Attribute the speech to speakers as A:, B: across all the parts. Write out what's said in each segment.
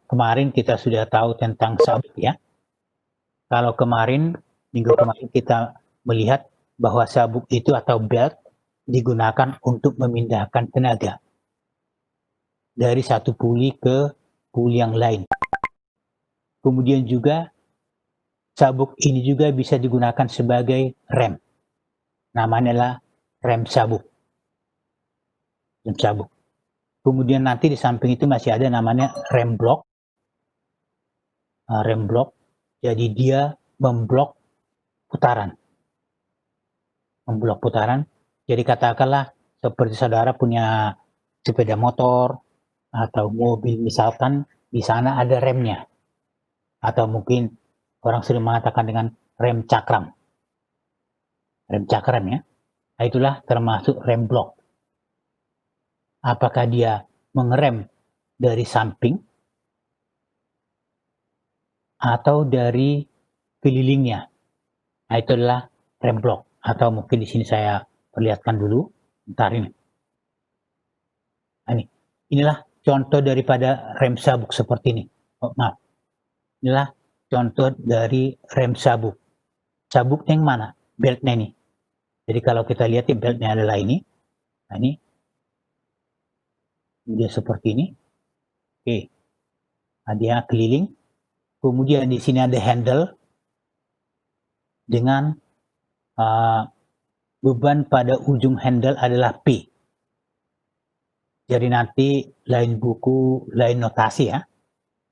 A: Kemarin kita sudah tahu tentang sabuk ya. Kalau minggu kemarin kita melihat bahwa sabuk itu atau belt digunakan untuk memindahkan tenaga dari satu puli ke puli yang lain. Kemudian juga sabuk ini juga bisa digunakan sebagai rem. Namanya adalah rem sabuk. Rem sabuk. Kemudian nanti di samping itu masih ada namanya rem blok. Rem blok. Jadi dia memblok putaran. Memblok putaran. Jadi katakanlah seperti saudara punya sepeda motor atau mobil misalkan di sana ada remnya. Atau mungkin orang sering mengatakan dengan rem cakram. Rem cakram ya. Nah, itulah termasuk rem blok. Apakah dia mengerem dari samping atau dari kelilingnya. Nah, itu adalah rem blok. Atau mungkin di sini saya perlihatkan dulu. Bentar ini. Nah, inilah contoh daripada rem sabuk seperti ini. Oh, maaf. Inilah contoh dari rem sabuk. Sabuknya yang mana? Beltnya ini. Jadi kalau kita lihat beltnya adalah ini. Nah, ini dia seperti ini. Oke. Nah, dia keliling. Kemudian di sini ada handle dengan beban pada ujung handle adalah P. Jadi nanti lain buku, lain notasi ya.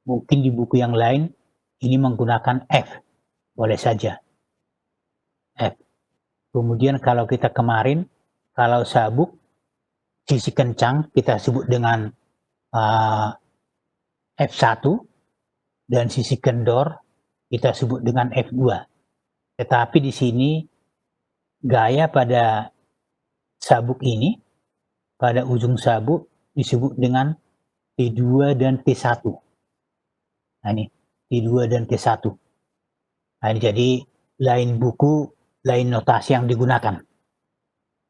A: Mungkin di buku yang lain ini menggunakan F. Boleh saja. F. Kemudian kalau kita kemarin, kalau sabuk sisi kencang kita sebut dengan F1 dan sisi kendor kita sebut dengan F2. Tetapi di sini gaya pada sabuk ini, pada ujung sabuk disebut dengan T2 dan T1. Nah ini T2 dan T1. Nah ini jadi lain buku, lain notasi yang digunakan.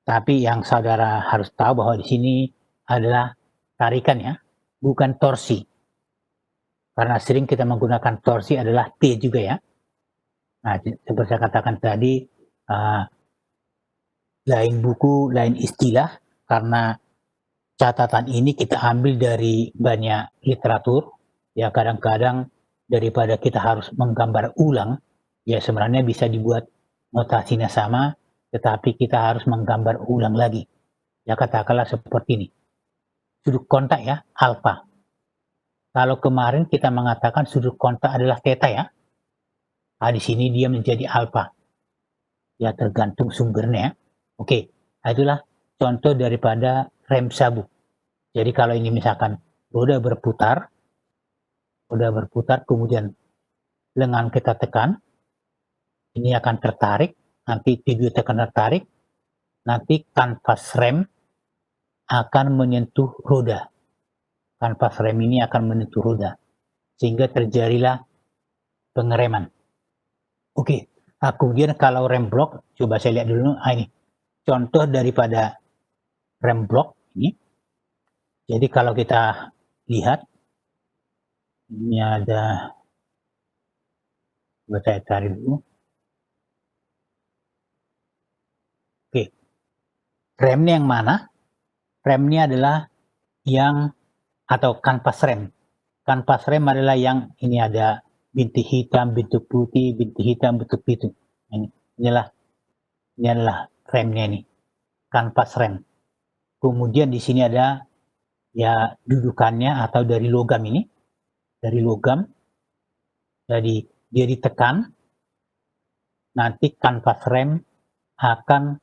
A: Tapi yang saudara harus tahu bahwa di sini adalah tarikan ya, bukan torsi. Karena sering kita menggunakan torsi adalah T juga ya. Nah, seperti saya katakan tadi, lain buku, lain istilah, karena catatan ini kita ambil dari banyak literatur, ya kadang-kadang daripada kita harus menggambar ulang, ya sebenarnya bisa dibuat notasinya sama, tetapi kita harus menggambar ulang lagi. Ya katakanlah seperti ini. Sudut kontak ya, alfa. Kalau kemarin kita mengatakan sudut kontak adalah theta ya, nah di sini dia menjadi alfa. Ya tergantung sumbernya. Oke, nah itulah contoh daripada rem sabuk. Jadi kalau ini misalkan roda berputar kemudian lengan kita tekan, ini akan tertarik, nanti tubuh tekan tertarik, nanti kanvas rem akan menyentuh roda. Kanvas rem ini akan menyentuh roda, sehingga terjadilah pengereman. Oke, nah kemudian kalau rem blok, coba saya lihat dulu, ini contoh daripada rem blok ini. Jadi kalau kita lihat, ini ada, coba saya cari dulu. Oke, remnya yang mana? Remnya adalah yang atau kanvas rem. Kanvas rem adalah yang ini ada bintik hitam, bintik putih, bintik hitam, bintik putih. Ini adalah remnya ini, kanvas rem. Kemudian di sini ada ya dudukannya atau dari logam ini, dari logam. Jadi dia ditekan, nanti kanvas rem akan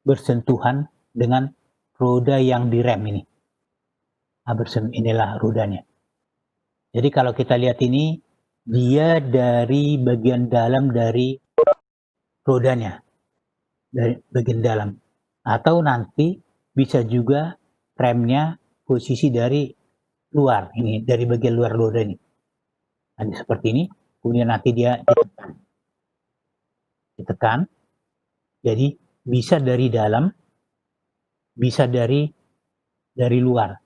A: bersentuhan dengan roda yang direm ini. Inilah rodanya. Jadi kalau kita lihat ini, dia dari bagian dalam dari rodanya, dari bagian dalam. Atau nanti bisa juga remnya posisi dari luar, ini dari bagian luar roda ini. Nah, seperti ini, kemudian nanti dia ditekan. Jadi bisa dari dalam, bisa dari luar.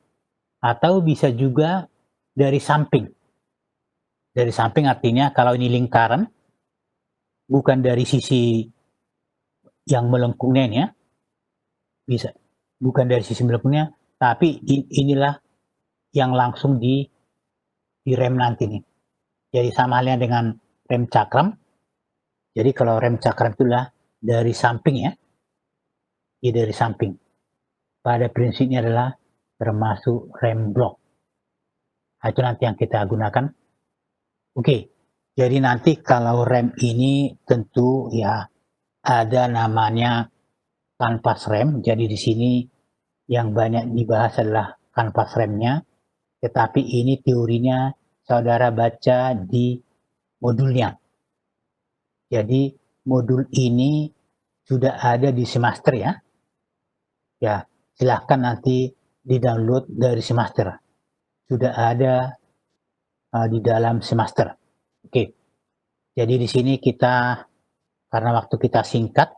A: Atau bisa juga dari samping. Dari samping artinya kalau ini lingkaran, bukan dari sisi yang melengkungnya ini ya, bisa. Bukan dari sisi melengkungnya, tapi inilah yang langsung di rem nanti nih. Jadi sama halnya dengan rem cakram. Jadi kalau rem cakram itulah dari samping ya, dari samping. Pada prinsipnya adalah termasuk rem blok. Nah, itu nanti yang kita gunakan. Oke, jadi nanti kalau rem ini tentu ya ada namanya kanvas rem. Jadi di sini yang banyak dibahas adalah kanvas remnya, tetapi ini teorinya saudara baca di modulnya. Jadi modul ini sudah ada di semester ya. Ya, silahkan nanti di-download dari semester. Sudah ada di dalam semester. Oke. Jadi di sini kita karena waktu kita singkat,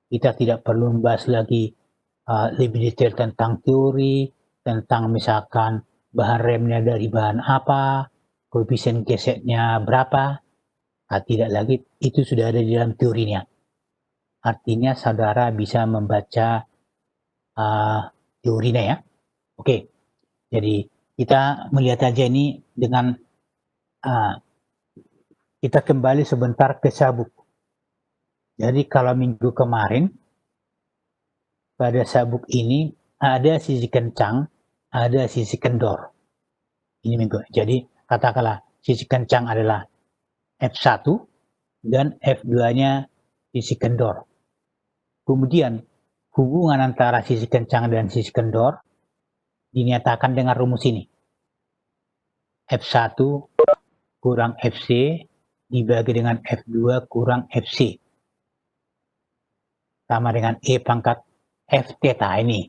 A: kita tidak perlu membahas lagi lebih detail tentang teori, tentang misalkan bahan remnya dari bahan apa, koefisien geseknya berapa. Nah, tidak lagi, itu sudah ada di dalam teorinya. Artinya saudara bisa membaca teorinya ya. Oke, jadi kita melihat aja ini dengan kita kembali sebentar ke sabuk. Jadi kalau minggu kemarin pada sabuk ini ada sisi kencang, ada sisi kendor. Ini minggu. Jadi katakanlah sisi kencang adalah F1 dan F2-nya sisi kendor. Kemudian hubungan antara sisi kencang dan sisi kendor dinyatakan dengan rumus ini. F1 kurang Fc dibagi dengan F2 kurang Fc. Sama dengan E pangkat F theta ini.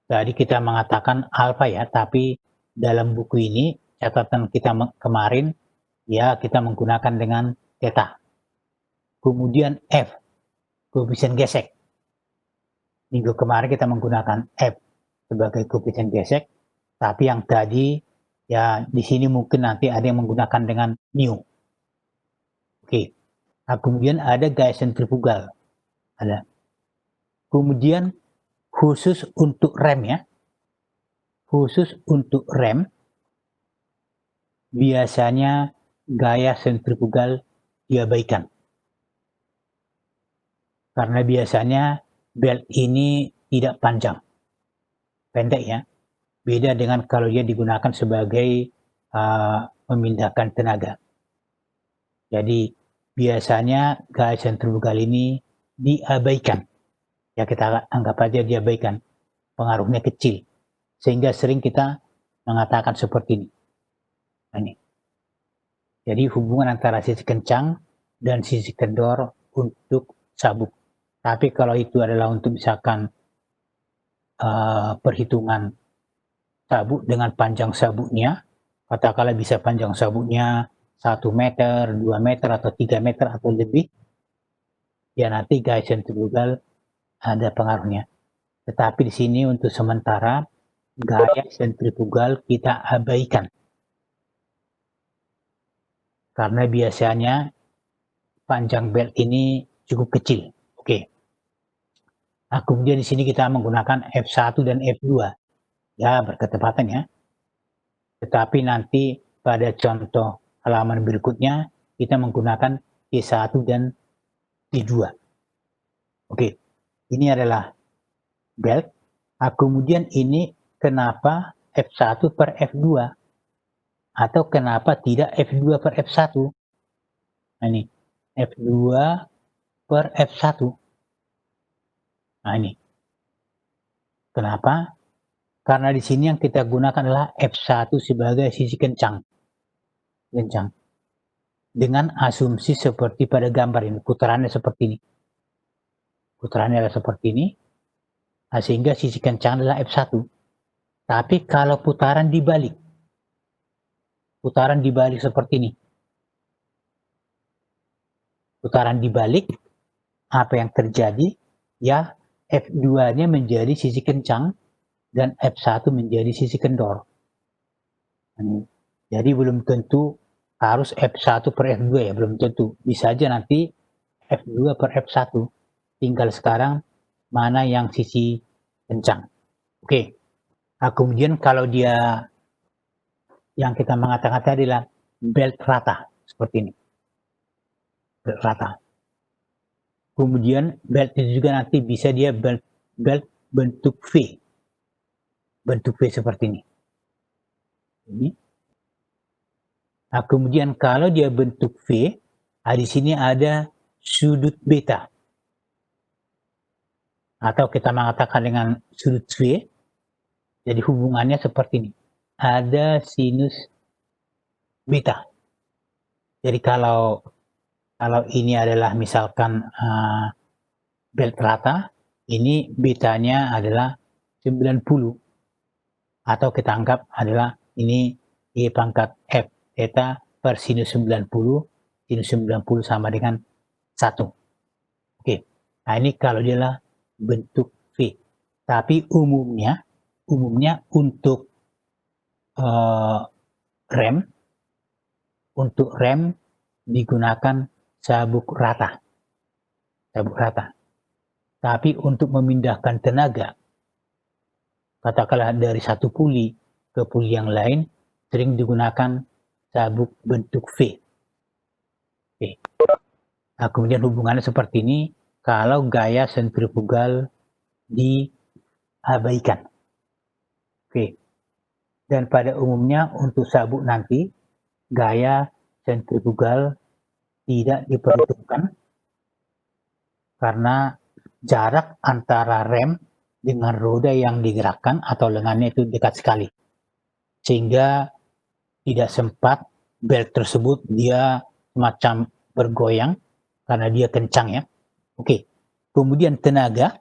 A: Jadi kita mengatakan alfa ya, tapi dalam buku ini catatan kita kemarin ya kita menggunakan dengan theta. Kemudian F, koefisien gesek. Minggu kemarin kita menggunakan F sebagai koefisien gesek, tapi yang tadi ya di sini mungkin nanti ada yang menggunakan dengan mu. Oke. Nah, kemudian ada gaya sentrifugal. Ada. Kemudian khusus untuk rem ya. Khusus untuk rem biasanya gaya sentrifugal diabaikan. Karena biasanya belt ini tidak panjang. Pendek ya. Beda dengan kalau dia digunakan sebagai memindahkan tenaga. Jadi biasanya gaya sentrifugal ini diabaikan. Ya kita anggap aja diabaikan. Pengaruhnya kecil. Sehingga sering kita mengatakan seperti ini. Nah, ini. Jadi hubungan antara sisi kencang dan sisi kendor untuk sabuk. Tapi kalau itu adalah untuk misalkan perhitungan sabuk dengan panjang sabuknya, katakanlah bisa panjang sabuknya 1 meter, 2 meter, atau 3 meter atau lebih, ya nanti gaya sentrifugal ada pengaruhnya. Tetapi di sini untuk sementara gaya sentrifugal kita abaikan. Karena biasanya panjang belt ini cukup kecil. Oke. Nah, kemudian di sini kita menggunakan F1 dan F2. Ya, berketepatan ya. Tetapi nanti pada contoh halaman berikutnya kita menggunakan T1 dan T2. Oke. Ini adalah belt. Nah, kemudian ini kenapa F1 per F2? Atau kenapa tidak F2 per F1? Nah, ini F2 per F1. Nah, ini. Kenapa? Karena di sini yang kita gunakan adalah F1 sebagai sisi kencang. Dengan asumsi seperti pada gambar ini, putarannya seperti ini. Putarannya adalah seperti ini. Nah, sehingga sisi kencang adalah F1. Tapi kalau putaran dibalik seperti ini. Putaran dibalik, apa yang terjadi? Ya, F2-nya menjadi sisi kencang dan F1 menjadi sisi kendor. Jadi belum tentu harus F1 per F2 ya, belum tentu. Bisa aja nanti F2 per F1. Tinggal sekarang mana yang sisi kencang. Oke. Nah, kemudian kalau dia yang kita mengatakan tadi adalah belt rata seperti ini. Belt rata. Kemudian belt itu juga nanti bisa dia belt bentuk V. Bentuk V seperti ini. Ini. Nah, kemudian kalau dia bentuk V, di sini ada sudut beta. Atau kita mengatakan dengan sudut V, jadi hubungannya seperti ini. Ada sinus beta. Jadi kalau ini adalah misalkan belt rata, ini betanya adalah 90. Atau kita anggap adalah ini E pangkat F theta per sinus 90. Sinus 90 sama dengan 1. Oke. Nah, ini kalau dia adalah bentuk V. Tapi umumnya untuk rem digunakan sabuk rata. Tapi untuk memindahkan tenaga, katakanlah dari satu puli ke puli yang lain, sering digunakan sabuk bentuk V. Oke. Nah, kemudian hubungannya seperti ini kalau gaya sentrifugal diabaikan. Oke. Dan pada umumnya untuk sabuk nanti gaya sentrifugal tidak diperhitungkan karena jarak antara rem dengan roda yang digerakkan atau lengannya itu dekat sekali. Sehingga tidak sempat belt tersebut dia semacam bergoyang karena dia kencang ya. Oke. Kemudian tenaga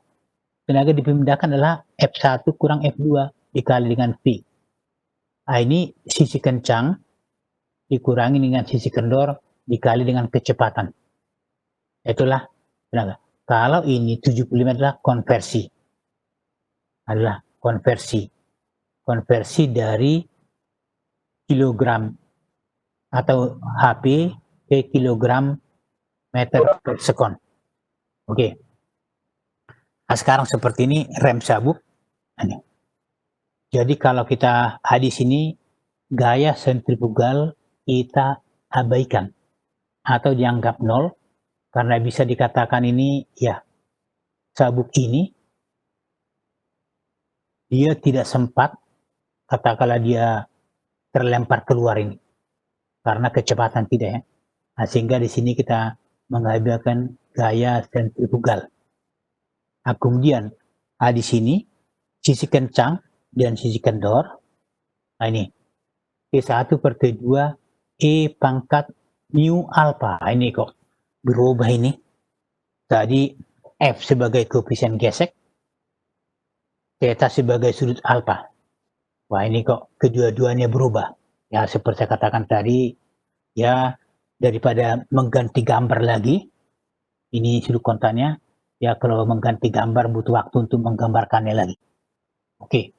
A: dipindahkan adalah F1 kurang F2 dikali dengan V. Nah, ini sisi kencang dikurangi dengan sisi kendor dikali dengan kecepatan. Itulah tenaga. Kalau ini 75 adalah konversi. Konversi dari kilogram atau HP ke kilogram meter per sekon. Oke. Nah, sekarang seperti ini rem sabuk. Ini. Jadi kalau kita di sini gaya sentrifugal kita abaikan atau dianggap nol karena bisa dikatakan ini ya sabuk ini dia tidak sempat katakanlah dia terlempar keluar ini karena kecepatan tidak ya. Nah, sehingga di sini kita mengabaikan gaya sentrifugal. Nah, kemudian di sini sisi kencang dan sisi kendor. Nah, ini T1 per T2 E pangkat mu alpha. Ini kok berubah ini. Tadi F sebagai koefisien gesek, theta sebagai sudut alpha. Wah, ini kok kedua-duanya berubah. Ya, seperti saya katakan tadi, ya daripada mengganti gambar lagi, ini sudut kontaknya, ya kalau mengganti gambar butuh waktu untuk menggambarkannya lagi. Oke.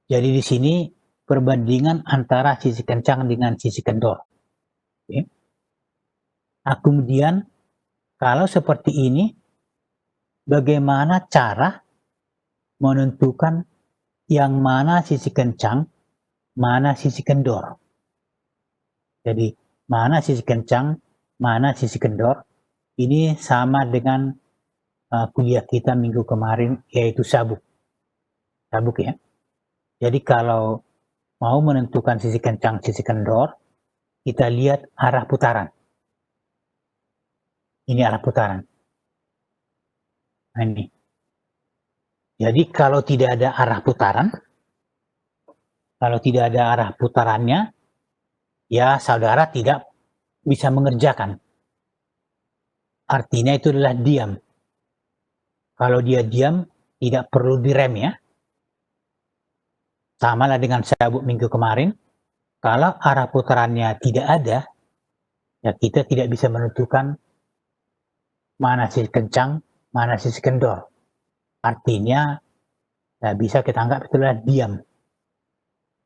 A: Jadi di sini perbandingan antara sisi kencang dengan sisi kendor. Oke. Nah, kemudian kalau seperti ini, bagaimana cara menentukan yang mana sisi kencang, mana sisi kendor? Jadi, mana sisi kencang, mana sisi kendor? Ini sama dengan kuliah kita minggu kemarin, yaitu sabuk. Sabuk ya. Jadi kalau mau menentukan sisi kencang, sisi kendor, kita lihat arah putaran. Ini arah putaran. Nah, ini. Jadi kalau tidak ada arah putarannya, ya saudara tidak bisa mengerjakan. Artinya itu adalah diam. Kalau dia diam, tidak perlu direm ya. Sama lah dengan sabuk minggu kemarin. Kalau arah putarannya tidak ada, ya kita tidak bisa menentukan mana sisi kencang, mana sisi kendor. Artinya, ya bisa kita anggap itulah diam.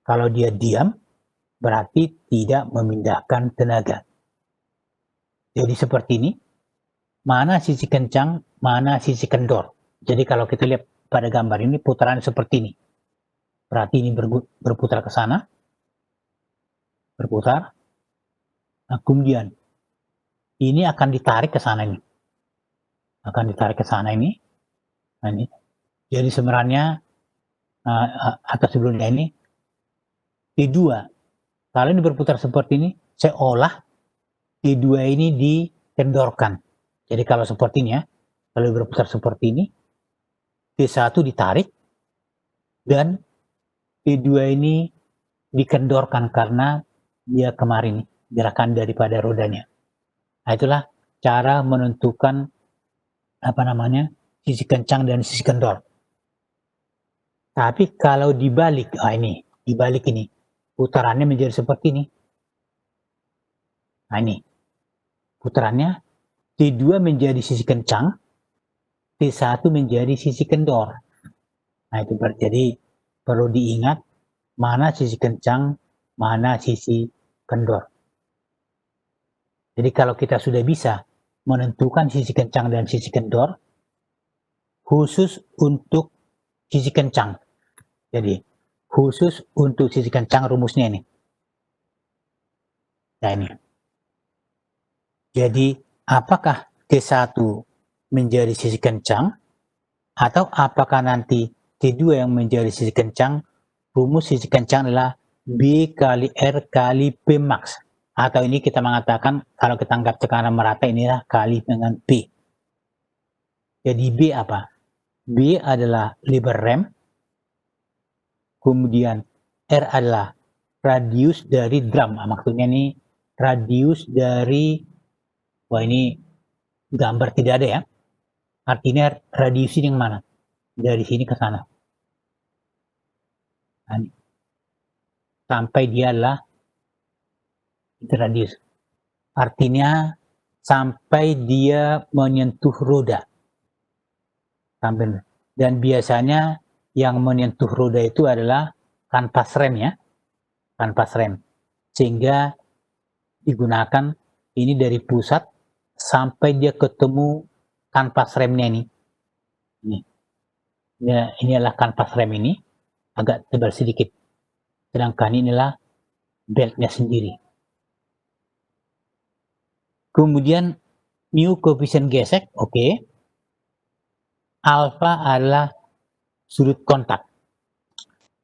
A: Kalau dia diam, berarti tidak memindahkan tenaga. Jadi seperti ini, mana sisi kencang, mana sisi kendor. Jadi kalau kita lihat pada gambar ini putaran seperti ini. Berarti ini berputar ke sana, berputar. Nah, kemudian ini akan ditarik ke sana ini. Akan ditarik ke sana ini. Nah, ini. Jadi sebenarnya atau sebelumnya ini T2. Kalau ini berputar seperti ini, seolah T2 ini dikendorkan. Jadi kalau seperti ini ya, kalau berputar seperti ini, T1 ditarik dan T2 ini dikendorkan karena dia kemarin gerakan daripada rodanya. Nah, itulah cara menentukan sisi kencang dan sisi kendor. Tapi kalau dibalik, dibalik ini, putarannya menjadi seperti ini. Nah ini, putarannya T2 menjadi sisi kencang, T1 menjadi sisi kendor. Nah itu jadi perlu diingat mana sisi kencang, mana sisi kendor. Jadi kalau kita sudah bisa menentukan sisi kencang dan sisi kendor, khusus untuk sisi kencang. Jadi khusus untuk sisi kencang rumusnya ini. Nah ini. Jadi apakah T1 menjadi sisi kencang atau apakah nanti T2 yang menjadi sisi kencang? Rumus sisi kencang adalah B kali R kali P max. Atau ini kita mengatakan kalau kita anggap tekanan merata inilah kali dengan P. Jadi B apa? B adalah lever rem. Kemudian R adalah radius dari drum. Maksudnya ini radius dari, wah ini gambar tidak ada ya. Artinya radius ini yang mana? Dari sini ke sana. Nah, sampai dia adalah radius. Artinya sampai dia menyentuh roda. Dan biasanya yang menyentuh roda itu adalah kanvas rem ya. Kanvas rem. Sehingga digunakan ini dari pusat sampai dia ketemu kanvas remnya ini. Ini adalah kanvas rem ini. Agak tebal sedikit. Sedangkan inilah beltnya sendiri. Kemudian mu koefisien gesek, oke. Alfa adalah sudut kontak.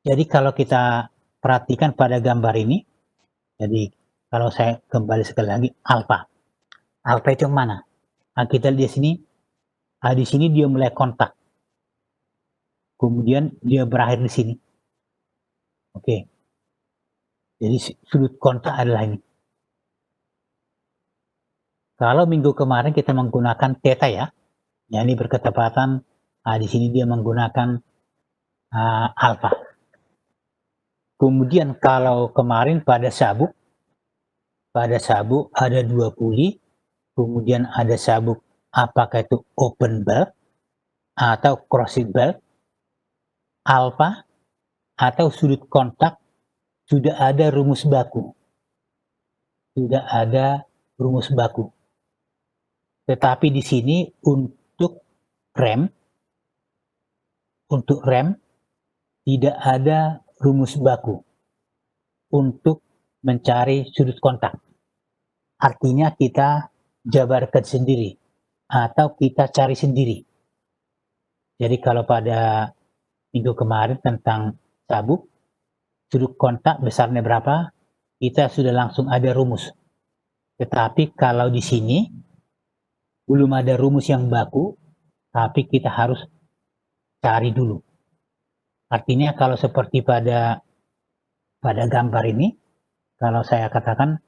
A: Jadi kalau kita perhatikan pada gambar ini, jadi kalau saya kembali sekali lagi, alfa. Alfa itu yang mana? Nah, kita lihat di sini dia mulai kontak. Kemudian dia berakhir di sini. Oke. Jadi sudut kontak adalah ini. Kalau minggu kemarin kita menggunakan theta ya, ini berketepatan. Di sini dia menggunakan alfa. Kemudian kalau kemarin pada sabuk ada 2 puli, kemudian ada sabuk apakah itu open bulb atau crossing bulb, alfa atau sudut kontak sudah ada rumus baku. Sudah ada rumus baku. Tetapi di sini untuk rem tidak ada rumus baku untuk mencari sudut kontak. Artinya kita jabarkan sendiri atau kita cari sendiri. Jadi kalau pada minggu kemarin tentang sabuk, sudut kontak besarnya berapa, kita sudah langsung ada rumus. Tetapi kalau di sini belum ada rumus yang baku, tapi kita harus cari dulu. Artinya kalau seperti pada gambar ini, kalau saya katakan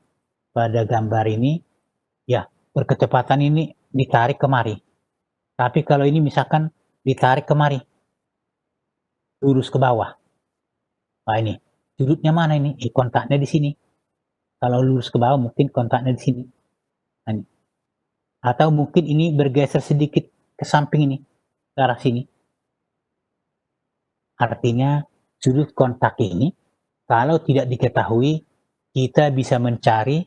A: pada gambar ini, ya berkecepatan ini ditarik kemari. Tapi kalau ini misalkan ditarik kemari, lurus ke bawah. Nah ini, sudutnya mana ini? Kontaknya di sini. Kalau lurus ke bawah mungkin kontaknya di sini. Nah, ini. Atau mungkin ini bergeser sedikit ke samping ini, ke arah sini. Artinya sudut kontak ini kalau tidak diketahui kita bisa mencari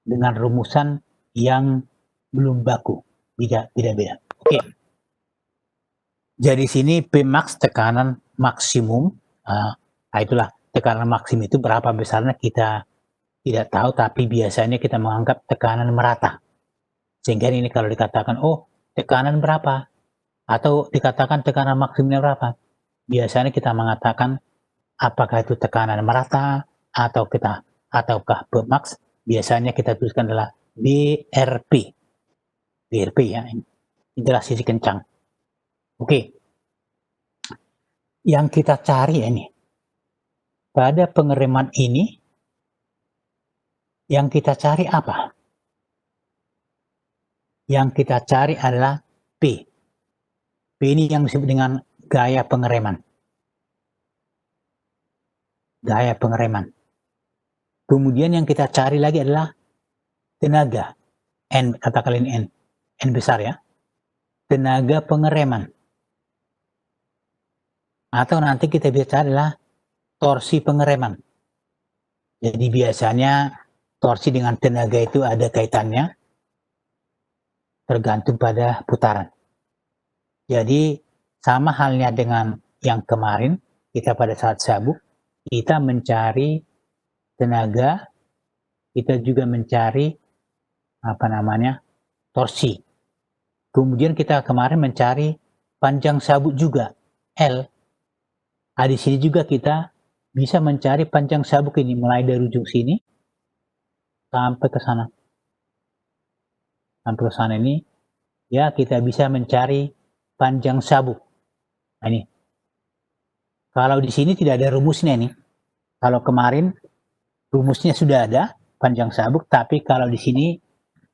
A: dengan rumusan yang belum baku, beda-beda. Oke. Jadi sini Pmax tekanan maksimum, itulah tekanan maksimum itu berapa besarnya kita tidak tahu, tapi biasanya kita menganggap tekanan merata. Sehingga ini kalau dikatakan, oh tekanan berapa? Atau dikatakan tekanan maksimumnya berapa? Biasanya kita mengatakan apakah itu tekanan merata ataukah Pmax. Biasanya kita tuliskan adalah BRP. BRP ya, ini adalah sisi kencang. Oke. Yang kita cari ini, pada pengereman ini, yang kita cari apa? Yang kita cari adalah P. P ini yang disebut dengan gaya pengereman. Gaya pengereman. Kemudian yang kita cari lagi adalah tenaga. N, katakan N. N besar ya. Tenaga pengereman. Atau nanti kita bisa cari adalah torsi pengereman. Jadi biasanya torsi dengan tenaga itu ada kaitannya, tergantung pada putaran. Jadi sama halnya dengan yang kemarin, kita pada saat sabuk, kita mencari tenaga, kita juga mencari torsi. Kemudian kita kemarin mencari panjang sabuk juga, L. Di sini juga kita bisa mencari panjang sabuk ini, mulai dari ujung sini sampai ke sana. Sampai ke sana ini, ya kita bisa mencari panjang sabuk. Nah, ini. Kalau di sini tidak ada rumusnya nih. Kalau kemarin rumusnya sudah ada, panjang sabuk, tapi kalau di sini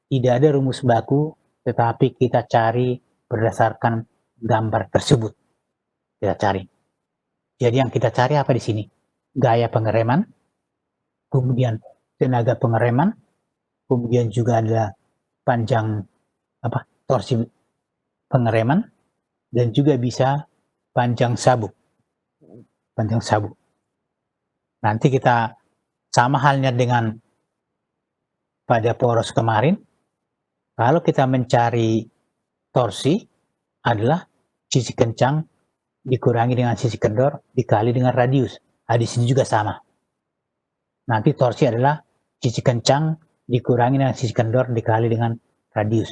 A: tidak ada rumus baku, tetapi kita cari berdasarkan gambar tersebut. Kita cari. Jadi yang kita cari apa di sini? Gaya pengereman, kemudian tenaga pengereman, kemudian juga ada panjang torsi pengereman, dan juga bisa panjang sabuk. Panjang sabuk. Nanti kita sama halnya dengan pada poros kemarin, kalau kita mencari torsi adalah sisi kencang dikurangi dengan sisi kendor dikali dengan radius. Di sini juga sama. Nanti torsi adalah sisi kencang dikurangi dengan sisi kendor dikali dengan radius.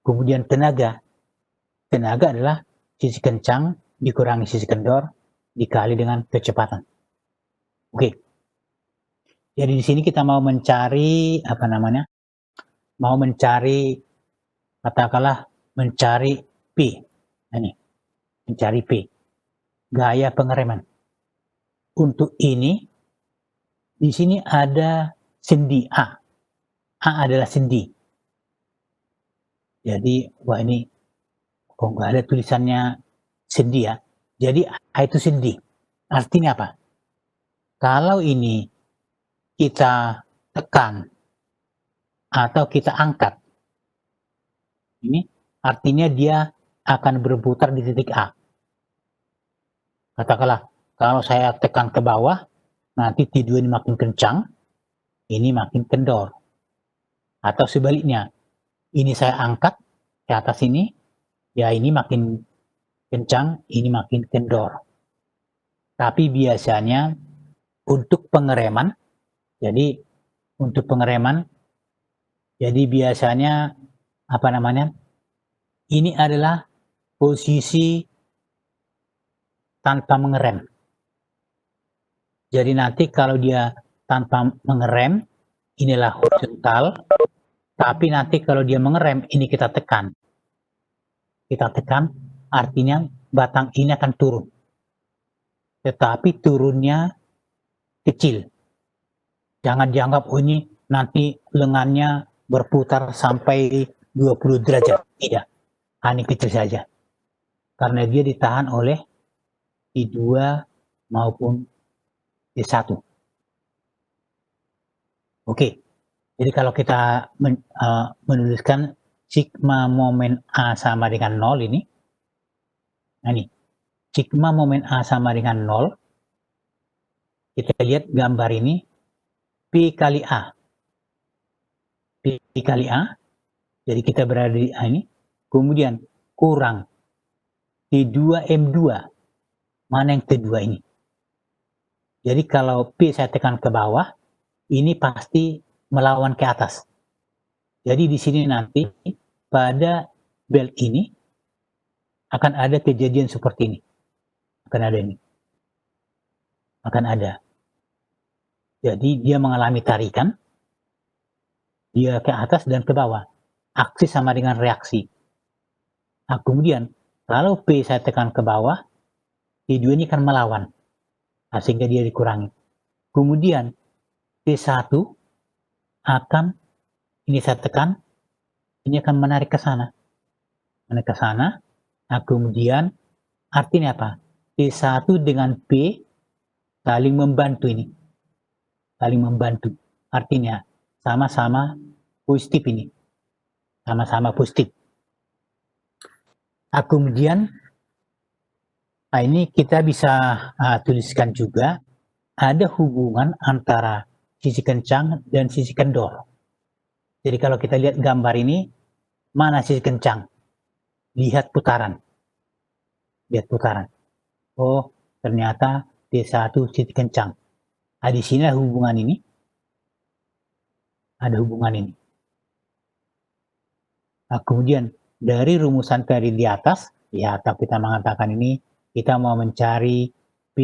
A: Kemudian tenaga. Tenaga adalah sisi kencang dikurangi sisi kendor dikali dengan kecepatan. Oke. Jadi di sini kita mau mencari Mau mencari katakanlah mencari P. Ini. Mencari P. Gaya pengereman. Untuk ini di sini ada sendi A. A adalah sendi. Jadi ini kok nggak ada tulisannya sendi ya. Jadi A itu sendi. Artinya apa? Kalau ini kita tekan atau kita angkat, ini artinya dia akan berputar di titik A. Katakanlah, kalau saya tekan ke bawah, nanti T2 ini makin kencang, ini makin kendor. Atau sebaliknya, ini saya angkat ke atas ini, ya ini makin kencang, ini makin kendor. Tapi biasanya untuk pengereman, jadi biasanya ini adalah posisi tanpa mengerem. Jadi nanti kalau dia tanpa mengerem, inilah horizontal, tapi nanti kalau dia mengerem, ini kita tekan. Kita tekan, artinya batang ini akan turun. Tetapi turunnya kecil. Jangan dianggap ini nanti lengannya berputar sampai 20 derajat. Tidak. Hanya kecil saja. Karena dia ditahan oleh T2 maupun T1. Oke. Jadi kalau kita menuliskan sigma momen A sama dengan 0 ini. Nah ini. Sigma momen A sama dengan 0. kita lihat gambar ini, P kali A. P kali A, jadi kita berada di A ini, kemudian kurang T2M2. Mana yang T2 ini? Jadi kalau P saya tekan ke bawah, ini pasti melawan ke atas. Jadi di sini nanti pada belt ini akan ada kejadian seperti ini. Akan ada ini. Akan ada. Jadi dia mengalami tarikan, dia ke atas dan ke bawah. Aksi sama dengan reaksi. Nah, kemudian kalau P saya tekan ke bawah, T2 ini akan melawan. Nah, sehingga dia dikurangi. Kemudian T1 akan, ini saya tekan, ini akan menarik ke sana. Menarik ke sana. Nah, kemudian artinya apa? T1 dengan P saling membantu ini. Saling membantu. Artinya sama-sama positif ini. Sama-sama positif. Nah, kemudian ini kita bisa tuliskan juga ada hubungan antara sisi kencang dan sisi kendor. Jadi kalau kita lihat gambar ini, mana sisi kencang? Lihat putaran. Lihat putaran. Oh, ternyata T1 sisi kencang. Nah, di sini ada hubungan ini. Ada hubungan ini. Nah, kemudian dari rumusan tadi di atas, ya atau kita mengatakan ini, kita mau mencari P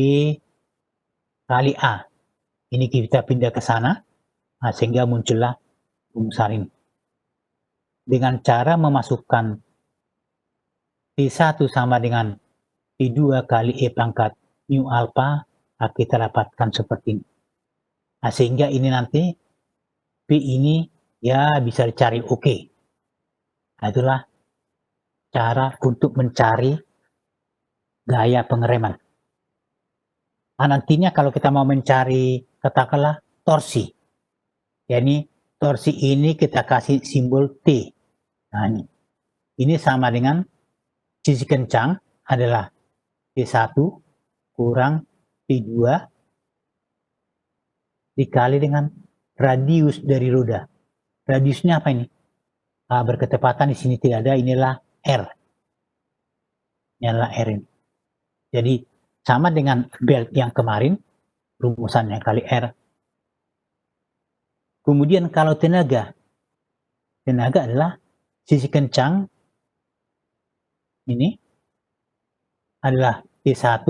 A: kali A. Ini kita pindah ke sana, sehingga muncullah rumusan ini. Dengan cara memasukkan T1 sama dengan T2 kali E pangkat mu alpha, kita dapatkan seperti ini. Nah, sehingga ini nanti P ini ya bisa dicari oke. Nah, itulah cara untuk mencari gaya pengereman. Nah, nantinya kalau kita mau mencari katakanlah torsi, yakni torsi ini kita kasih simbol T. Nah, ini sama dengan sisi kencang adalah T1 kurang T2 dikali dengan radius dari roda. Radiusnya apa ini? Berketepatan di sini tidak ada, inilah R. Inilah R ini. Jadi sama dengan belt yang kemarin, rumusannya kali R. Kemudian kalau tenaga adalah sisi kencang ini adalah T1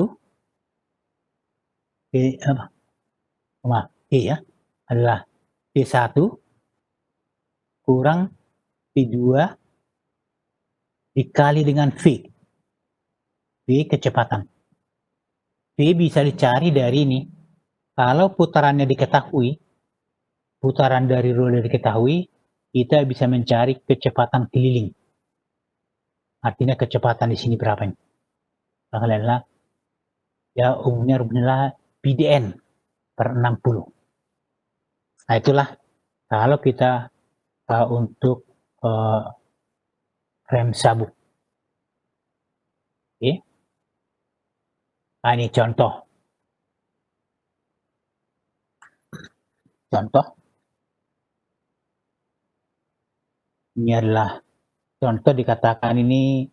A: T ya, adalah T1 kurang T2 dikali dengan V. V kecepatan. V bisa dicari dari ini. Kalau putarannya diketahui, putaran dari roda diketahui, kita bisa mencari kecepatan keliling. Artinya kecepatan di sini berapa ini? Adalah ya umumnya rumusnya PDN per 60. Nah, itulah kalau kita untuk rem sabuk. Oke. Nah, ini contoh. Ini adalah contoh, dikatakan ini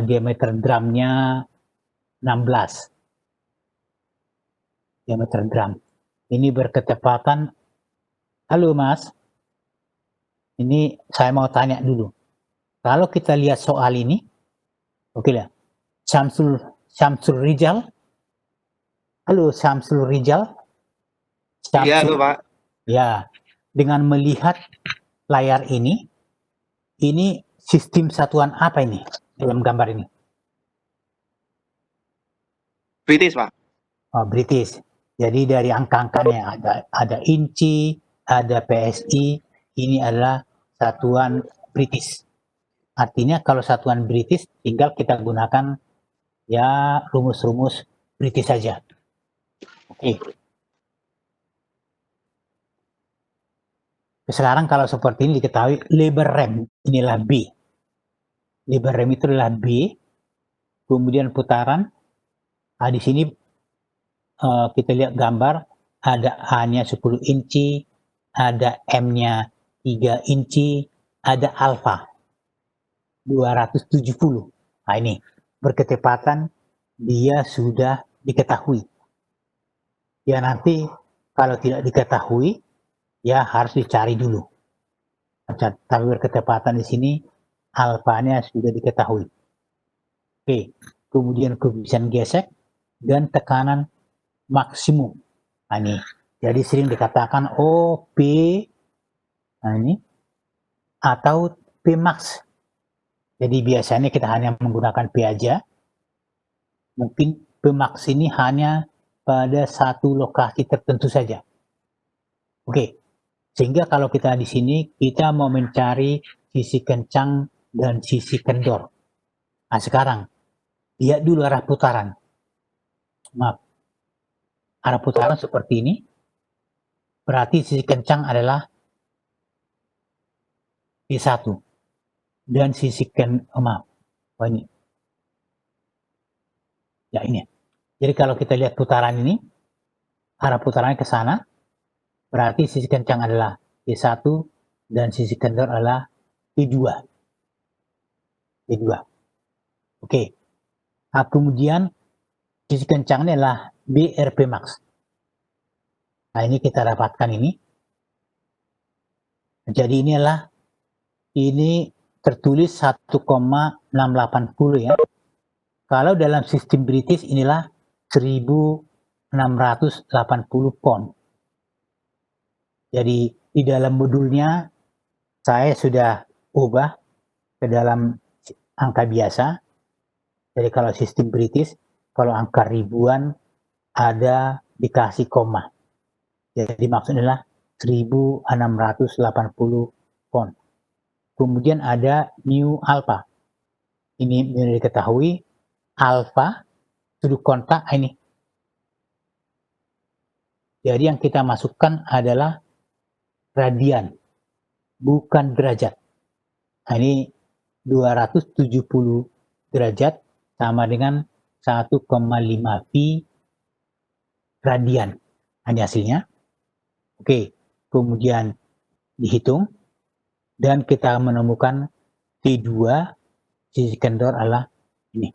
A: diameter drumnya 16. Diameter drum. Ini berketepatan. Halo Mas, ini saya mau tanya dulu. Kalau kita lihat soal ini, oke lah. Syamsul Rijal. Halo Syamsul Rijal.
B: Iya, halo Pak.
A: Ya, dengan melihat layar ini sistem satuan apa ini dalam gambar ini?
B: British, Pak.
A: Oh, British. Jadi dari angka-angkanya ada inci, ada PSI, ini adalah satuan British. Artinya kalau satuan British tinggal kita gunakan ya rumus-rumus British saja. Oke. Sekarang kalau seperti ini diketahui lebar rem inilah B. Lebar rem itu adalah B. Kemudian putaran. Di sini kita lihat gambar ada A-nya 10 inci, ada M-nya 3 inci, ada alfa 270. Nah ini berketepatan dia sudah diketahui. Ya nanti kalau tidak diketahui ya harus dicari dulu. Tapi berketepatan di sini alfanya sudah diketahui. Oke, kemudian koefisien gesek dan tekanan maksimum. Nah ini, jadi sering dikatakan P, nah ini, atau P max. Jadi biasanya kita hanya menggunakan P aja. Mungkin P max ini hanya pada satu lokasi tertentu saja. Oke, sehingga kalau kita di sini kita mau mencari sisi kencang dan sisi kendor. Nah sekarang lihat dulu arah putaran. Maaf, arah putaran seperti ini. Berarti sisi kencang adalah P1 dan sisi ini. Ya ini. Jadi kalau kita lihat putaran ini, arah putarannya ke sana, berarti sisi kencang adalah P1 dan sisi kendor adalah P2. P2. Oke. Nah, kemudian sisi kencangnya adalah BRP max. Nah, ini kita dapatkan ini. Jadi ini tertulis 1,680 ya. Kalau dalam sistem British inilah 1680 pound. Jadi di dalam modulnya saya sudah ubah ke dalam angka biasa. Jadi kalau sistem British, kalau angka ribuan ada dikasih koma. Jadi maksudnya adalah 1680 pound. Kemudian ada mu alpha. Ini diketahui alpha sudut kontak ini. Jadi yang kita masukkan adalah radian, bukan derajat. Nah, ini 270 derajat sama dengan 1,5 pi radian. Ini hasilnya. Oke, kemudian dihitung dan kita menemukan T2 sisi kendor adalah ini.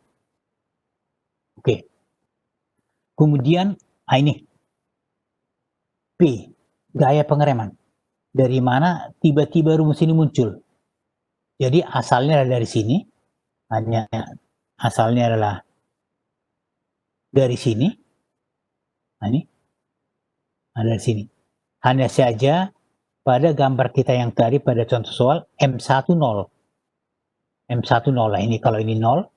A: Oke. Kemudian ini P, gaya pengereman. Dari mana tiba-tiba rumus ini muncul? Jadi asalnya adalah dari sini, hanya asalnya adalah dari sini. Nah, ini ada di sini. Hanya saja pada gambar kita yang tadi pada contoh soal M10. M10 lah ini, kalau ini 0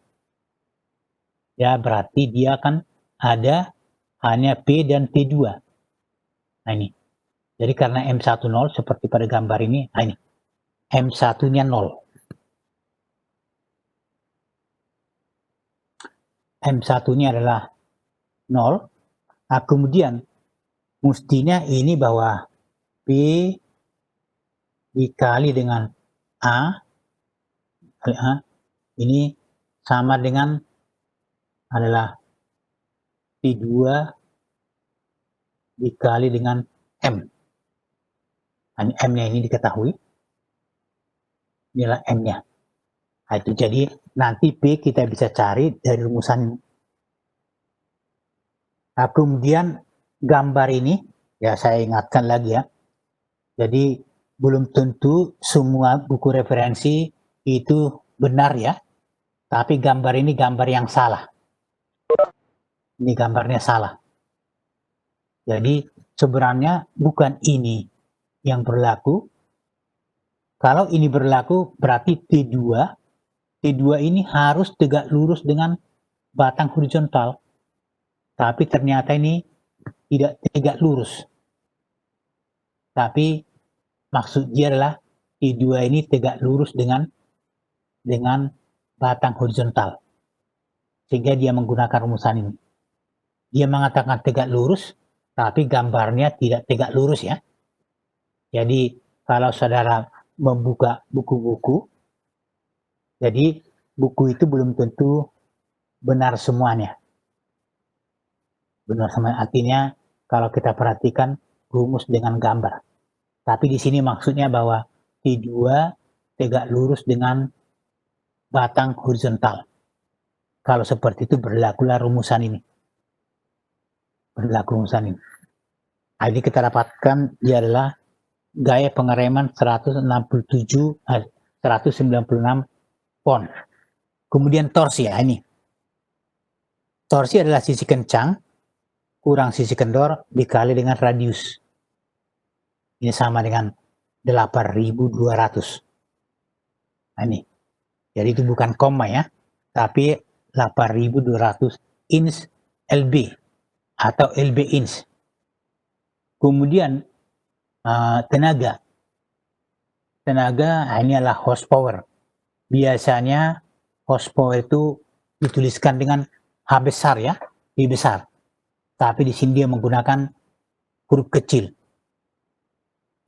A: ya berarti dia akan ada hanya P dan P2. Nah ini. Jadi karena M10 seperti pada gambar ini, nah ini. M1-nya 0. M1-nya adalah 0. Nah, kemudian mestinya ini bahwa P dikali dengan A ini sama dengan adalah P2 dikali dengan M. M-nya ini diketahui. Inilah M-nya. Nah, itu jadi nanti P kita bisa cari dari rumusan ini. Nah, kemudian gambar ini, ya saya ingatkan lagi ya. Jadi belum tentu semua buku referensi itu benar ya. Tapi gambar ini gambar yang salah. Ini gambarnya salah. Jadi sebenarnya bukan ini yang berlaku. Kalau ini berlaku berarti T2 ini harus tegak lurus dengan batang horizontal. Tapi ternyata ini tidak tegak lurus. Tapi maksudnya adalah T2 ini tegak lurus dengan batang horizontal. Sehingga dia menggunakan rumusan ini. Dia mengatakan tegak lurus, tapi gambarnya tidak tegak lurus ya. Jadi kalau saudara membuka buku-buku, jadi buku itu belum tentu benar semuanya. Benar semuanya artinya kalau kita perhatikan rumus dengan gambar. Tapi di sini maksudnya bahwa T2 tegak lurus dengan batang horizontal. Kalau seperti itu berlakulah rumusan ini. Berlaku rumusan ini. Nah, ini kita dapatkan dia adalah gaya pengereman 196 pon. Kemudian torsi ya ini. Torsi adalah sisi kencang kurang sisi kendor dikali dengan radius. Ini sama dengan 8.200. Nah, ini. Jadi itu bukan koma ya, tapi 8.200 inch LB atau LB inch. Kemudian tenaga ini adalah horsepower. Biasanya horsepower itu dituliskan dengan H besar ya, I besar. Tapi di sini dia menggunakan huruf kecil.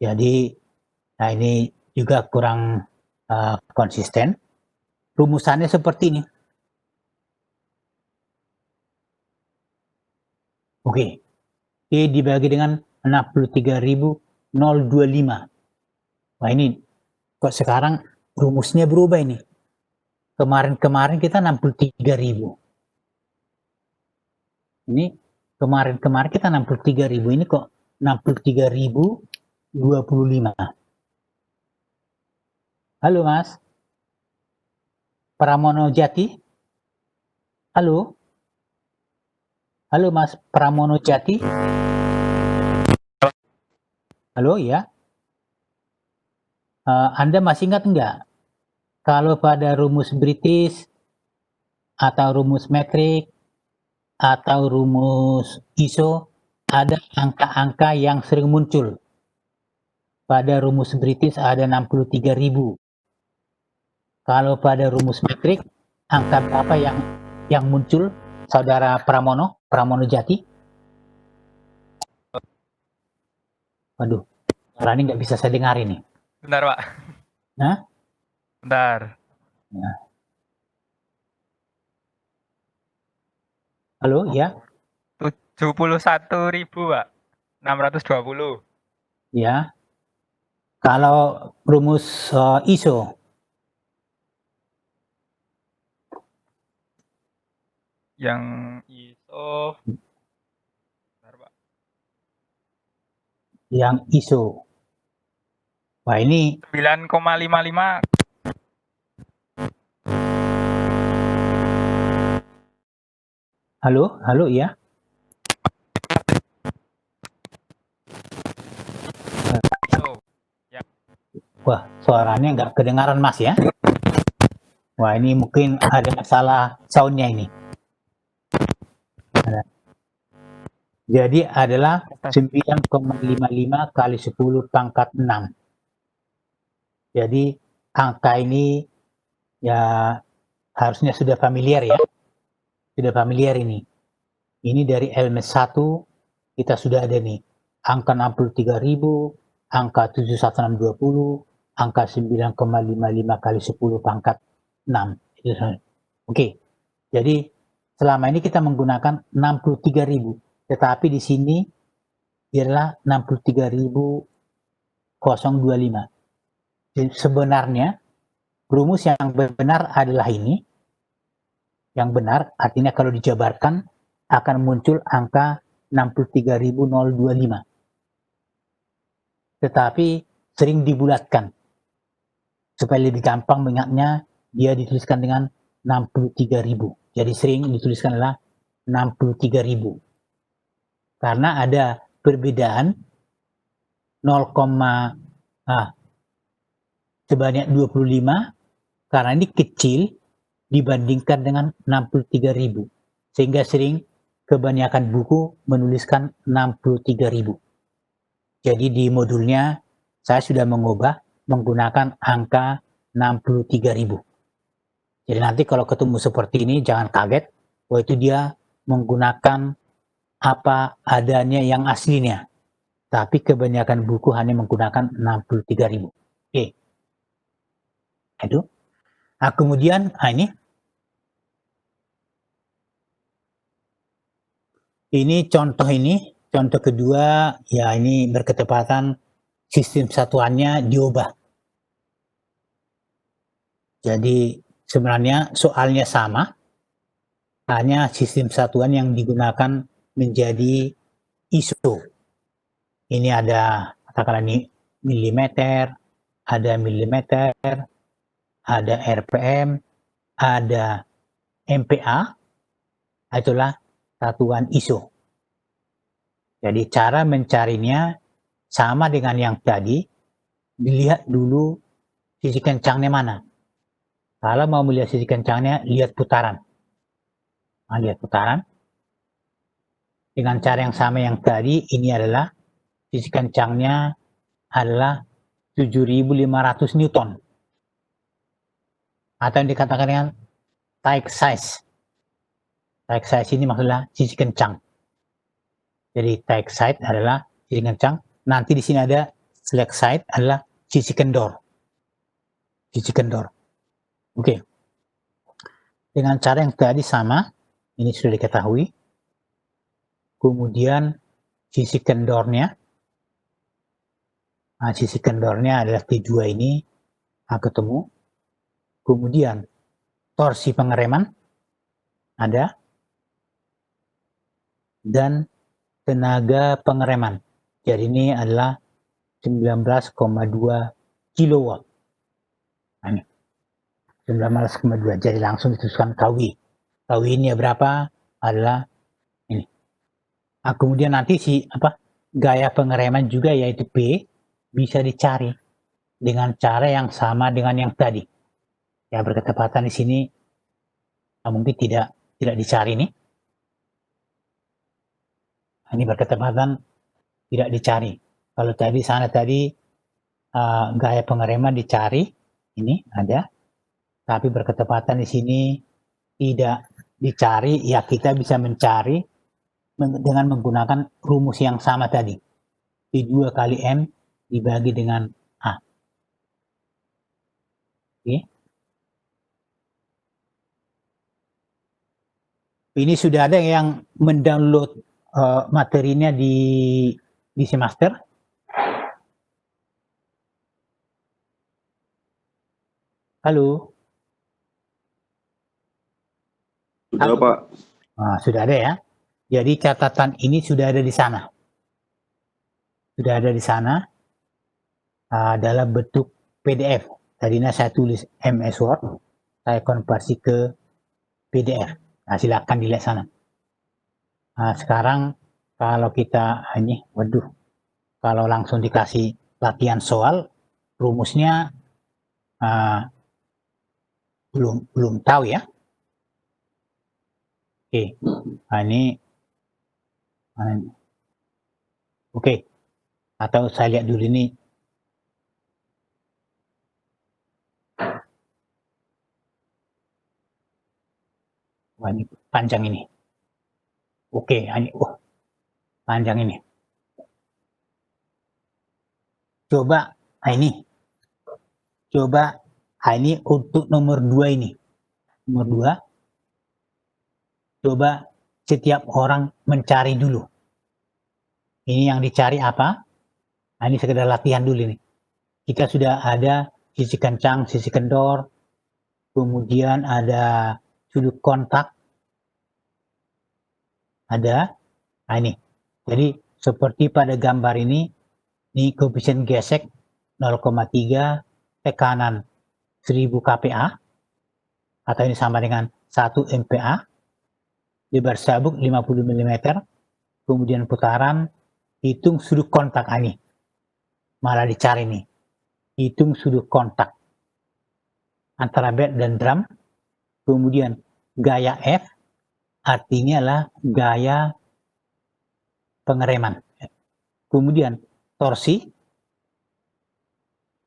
A: Jadi, nah ini juga kurang konsisten. Rumusannya seperti ini. Oke. E dibagi dengan 63.025. Nah ini kok sekarang rumusnya berubah ini. Kemarin kita 63.000. Ini kemarin kita 63.000, ini kok 63.025. Halo Mas. Pramono Jati? Halo? Halo Mas Pramono Jati? Halo ya? Anda masih ingat enggak? Kalau pada rumus British atau rumus metrik atau rumus ISO ada angka-angka yang sering muncul. Pada rumus British ada 63.000. Kalau pada rumus metrik, angka berapa yang muncul, Saudara Pramono Jati? Waduh, suara ini nggak bisa saya dengar ini.
C: Bentar, Pak.
A: Hah?
C: Bentar.
A: Ya. Halo, ya?
C: 71.000, Pak. 620.
A: Ya. Kalau rumus ISO?
C: Yang ISO, bentar, Pak.
A: Yang ISO. Wah, ini
C: 9,55.
A: Halo ya?
C: ISO. Ya.
A: Wah, suaranya nggak kedengaran Mas ya? Wah, ini mungkin ada masalah soundnya ini. Jadi adalah 9,55 kali 10 pangkat 6. Jadi angka ini ya harusnya sudah familiar ya. Sudah familiar ini. Ini dari LMS 1 kita sudah ada nih. Angka 63.000, angka 71620, angka 9,55 kali 10 pangkat 6. Oke. Jadi selama ini kita menggunakan 63.000. Tetapi di sini adalah 63.025. Jadi sebenarnya rumus yang benar adalah ini. Yang benar artinya kalau dijabarkan akan muncul angka 63.025. Tetapi sering dibulatkan. Supaya lebih gampang mengingatnya, dia dituliskan dengan 63.000. Jadi sering dituliskan adalah 63.000. Karena ada perbedaan 0, sebanyak 25 karena ini kecil dibandingkan dengan 63.000. Sehingga sering kebanyakan buku menuliskan 63.000. Jadi di modulnya saya sudah mengubah menggunakan angka 63.000. Jadi nanti kalau ketemu seperti ini jangan kaget, bahwa itu dia menggunakan apa adanya yang aslinya. Tapi kebanyakan buku hanya menggunakan 63.000. Oke. Itu. Nah, kemudian ini contoh ini Contoh kedua, ya ini berketepatan sistem satuannya diubah. Jadi sebenarnya soalnya sama, hanya sistem satuan yang digunakan menjadi ISO. Ini ada katakanlah ini milimeter, ada milimeter, ada RPM, ada MPa, itulah satuan ISO. Jadi cara mencarinya sama dengan yang tadi, dilihat dulu sisi kencangnya mana. Kalau mau melihat sisi kencangnya, lihat putaran. Nah, lihat putaran. Dengan cara yang sama yang tadi, ini adalah sisi kencangnya adalah 7.500 Newton. Atau yang dikatakan dengan tike size. Tike size ini maksudnya sisi kencang. Jadi tike size adalah sisi kencang. Nanti di sini ada slack side adalah sisi kendor. Sisi kendor. Oke. Dengan cara yang tadi sama, ini sudah diketahui. Kemudian sisi kendornya, nah, sisi kendornya adalah T2 ini ketemu. Kemudian torsi pengereman ada, dan tenaga pengereman. Jadi ini adalah 19,2 kilowatt. Nah, ini 19,2. Jadi langsung dituliskan KW. KW ini berapa? Adalah ini. Nah, kemudian nanti gaya pengereman juga yaitu P bisa dicari dengan cara yang sama dengan yang tadi. Ya, berketepatan di sini mungkin tidak dicari nih. Ini berketepatan tidak dicari. Kalau tadi sana gaya pengereman dicari, ini ada. Tapi berketepatan di sini tidak dicari, ya kita bisa mencari dengan menggunakan rumus yang sama tadi. P2 kali M dibagi dengan A. Oke. Ini sudah ada yang mendownload materinya di semester. Halo.
B: Sudah, Pak.
A: Nah, sudah ada ya. Jadi catatan ini sudah ada di sana. Sudah ada di sana dalam bentuk PDF. Tadinya saya tulis MS Word, saya konversi ke PDF. Nah, silakan dilihat sana. Nah, sekarang kalau kita kalau langsung dikasih latihan soal, rumusnya belum tahu ya. Oke, nah, ini oke. Atau saya lihat dulu ini. Wah, ini panjang ini. Oke, ini panjang ini. Coba ini untuk nomor 2 ini. Nomor 2. Coba setiap orang mencari dulu. Ini yang dicari apa? Nah, ini sekedar latihan dulu nih. Kita sudah ada sisi kencang, sisi kendor, kemudian ada sudut kontak, ada. Nah, ini. Jadi seperti pada gambar ini koefisien gesek 0,3, tekanan 1000 kPa, atau ini sama dengan 1 MPa, lebar sabuk 50 mm, kemudian putaran, hitung sudut kontak ini. Malah dicari nih, hitung sudut kontak antara bed dan drum, kemudian gaya F artinya adalah gaya pengereman, kemudian torsi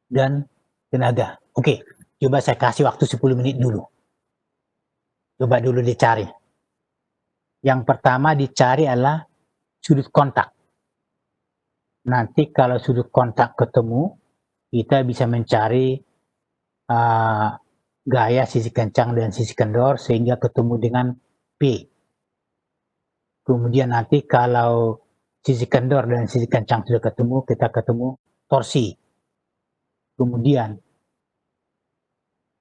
A: dan tenaga. Oke, coba saya kasih waktu 10 menit dulu. Coba dulu dicari. Yang pertama dicari adalah sudut kontak. Nanti kalau sudut kontak ketemu, kita bisa mencari gaya sisi kencang dan sisi kendor sehingga ketemu dengan P. Kemudian nanti kalau sisi kendor dan sisi kencang sudah ketemu, kita ketemu torsi. Kemudian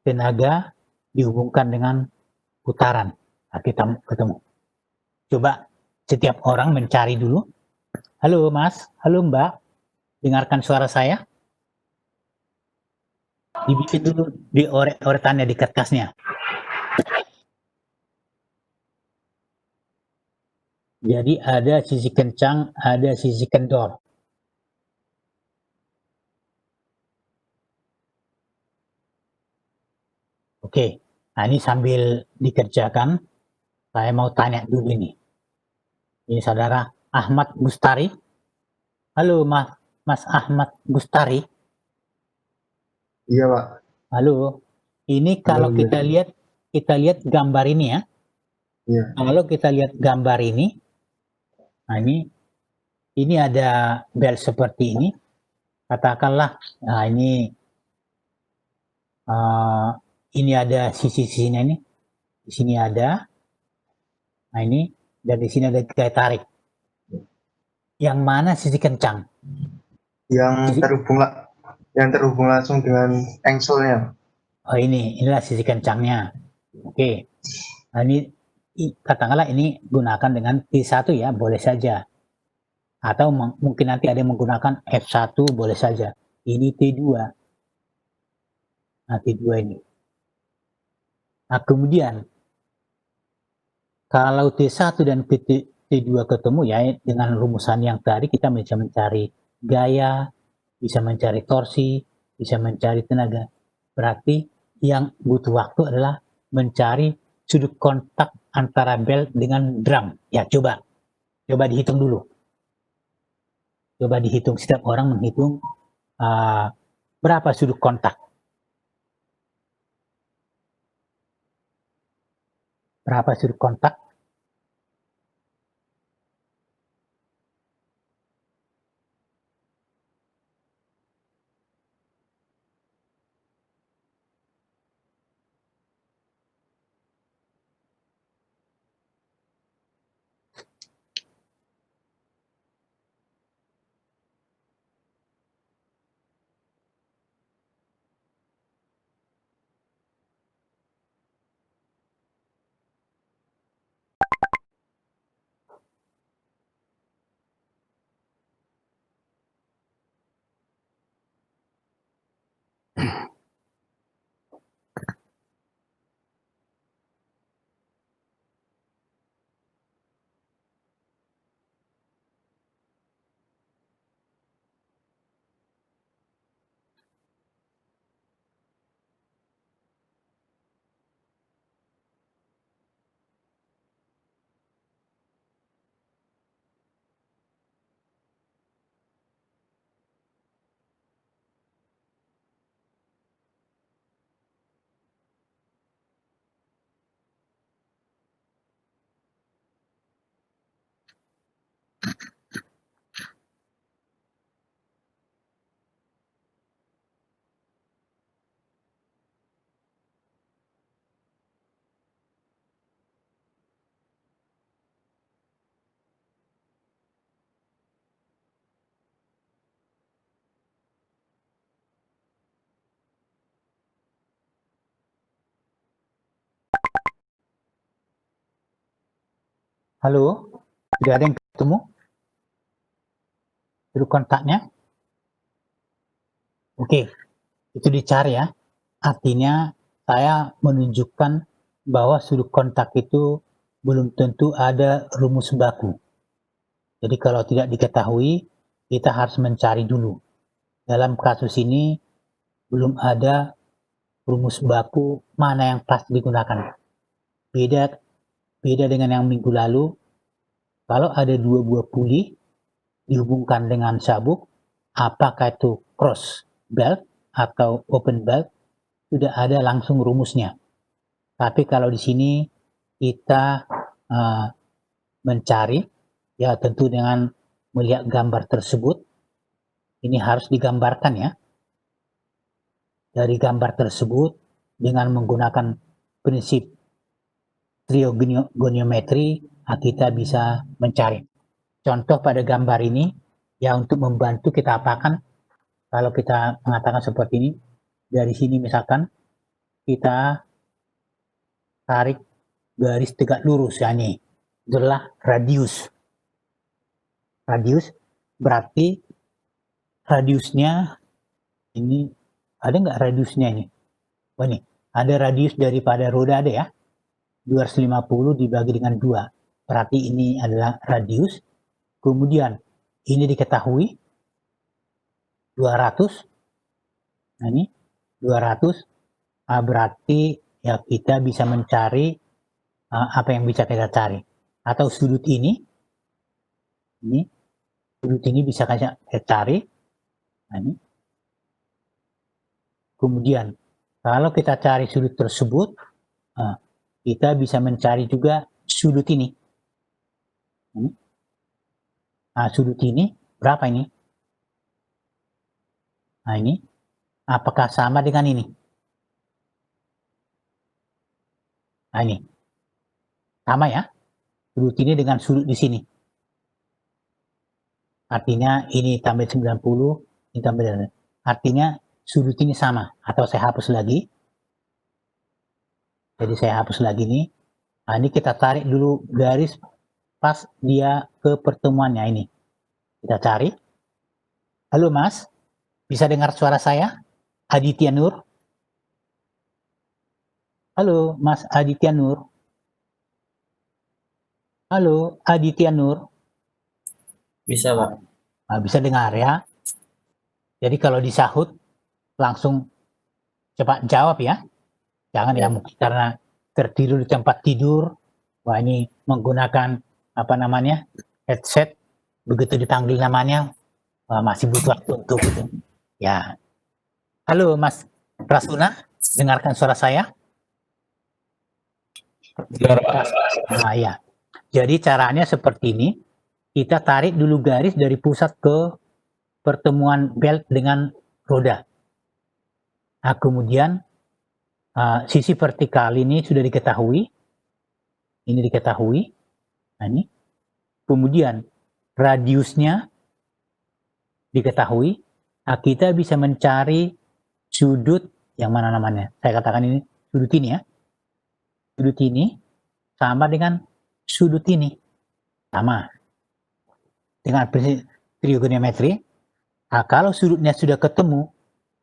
A: tenaga dihubungkan dengan putaran. Nah, kita ketemu. Coba setiap orang mencari dulu. Halo Mas, halo Mbak, dengarkan suara saya? Dibikin dulu di oretannya di kertasnya. Jadi ada sisi kencang, ada sisi kendor. Oke, nah ini sambil dikerjakan, saya mau tanya dulu ini. Ini saudara Ahmad Gustari. Halo Mas Ahmad Gustari.
B: Iya, Pak.
A: Halo. Ini kalau
B: Halo, iya.
A: kita lihat gambar ini ya.
B: Iya.
A: Kalau kita lihat gambar ini, nah ini ada bel seperti ini. Katakanlah, nah ini ada sisi-sisinya ini. Di sini ada. Nah ini, dan di sini ada gaya tarik. Yang mana sisi kencang?
B: Yang terhubung langsung dengan engselnya.
A: Oh inilah sisi kencangnya. Oke. Nah ini katakanlah ini gunakan dengan T1 ya, boleh saja. Atau mungkin nanti ada yang menggunakan F1, boleh saja. Ini T2. Nah T2 ini. Nah kemudian kalau T1 dan T2 ketemu ya dengan rumusan yang tadi kita bisa mencari gaya, bisa mencari torsi, bisa mencari tenaga. Berarti yang butuh waktu adalah mencari sudut kontak antara bel dengan drum. Ya coba dihitung dulu. Coba dihitung, setiap orang menghitung berapa sudut kontak. Berapa sudut kontak? Halo, sudah ada yang ketemu sudut kontaknya? Oke, itu dicari ya. Artinya saya menunjukkan bahwa sudut kontak itu belum tentu ada rumus baku. Jadi kalau tidak diketahui, kita harus mencari dulu. Dalam kasus ini belum ada rumus baku mana yang pas digunakan. Beda dengan yang minggu lalu, kalau ada dua buah puli dihubungkan dengan sabuk, apakah itu cross belt atau open belt, sudah ada langsung rumusnya. Tapi kalau di sini kita mencari, ya tentu dengan melihat gambar tersebut, ini harus digambarkan ya. Dari gambar tersebut dengan menggunakan prinsip trigonometri, kita bisa mencari. contoh pada gambar ini, ya untuk membantu kita apakan, kalau kita mengatakan seperti ini, dari sini misalkan, kita tarik garis tegak lurus, ya ini, itulah radius. Radius berarti radiusnya ini, ada nggak radiusnya ini? Oh ini, ada radius daripada roda ada ya, 250 dibagi dengan 2. Berarti ini adalah radius. Kemudian ini diketahui 200. Nah ini 200, berarti ya kita bisa mencari apa yang bisa kita cari. Atau sudut ini sudut ini bisa kita cari. Nah ini. Kemudian kalau kita cari sudut tersebut, kita bisa mencari juga sudut ini. Nah, sudut ini berapa ini? Nah ini, apakah sama dengan ini? Nah ini, sama ya, sudut ini dengan sudut di sini. Artinya ini tambah 90, ini tambah 90. Artinya sudut ini sama, atau saya hapus lagi. Jadi saya hapus lagi nih. Nah ini kita tarik dulu garis pas dia ke pertemuannya ini. Kita cari. Halo Mas, bisa dengar suara saya? Aditya Nur. Halo Mas Aditya Nur. Halo Aditya Nur.
D: Bisa, Pak.
A: Nah, bisa dengar ya. Jadi kalau disahut langsung cepat jawab ya. Jangan ya, mungkin karena tertidur di tempat tidur. Wah ini menggunakan apa namanya headset. Begitu dipanggil namanya masih butuh waktu untuk itu. Ya. Halo Mas Rasuna, dengarkan suara saya?
D: Dengar, Pak.
A: Nah ya. Jadi caranya seperti ini. Kita tarik dulu garis dari pusat ke pertemuan belt dengan roda. Nah, kemudian sisi vertikal ini sudah diketahui. Ini diketahui. Nah, ini. Kemudian radiusnya diketahui. Nah, kita bisa mencari sudut yang mana namanya. Saya katakan ini sudut ini ya. Sudut ini sama dengan sudut ini. Sama. Dengan prinsip trigonometri. Nah, kalau sudutnya sudah ketemu,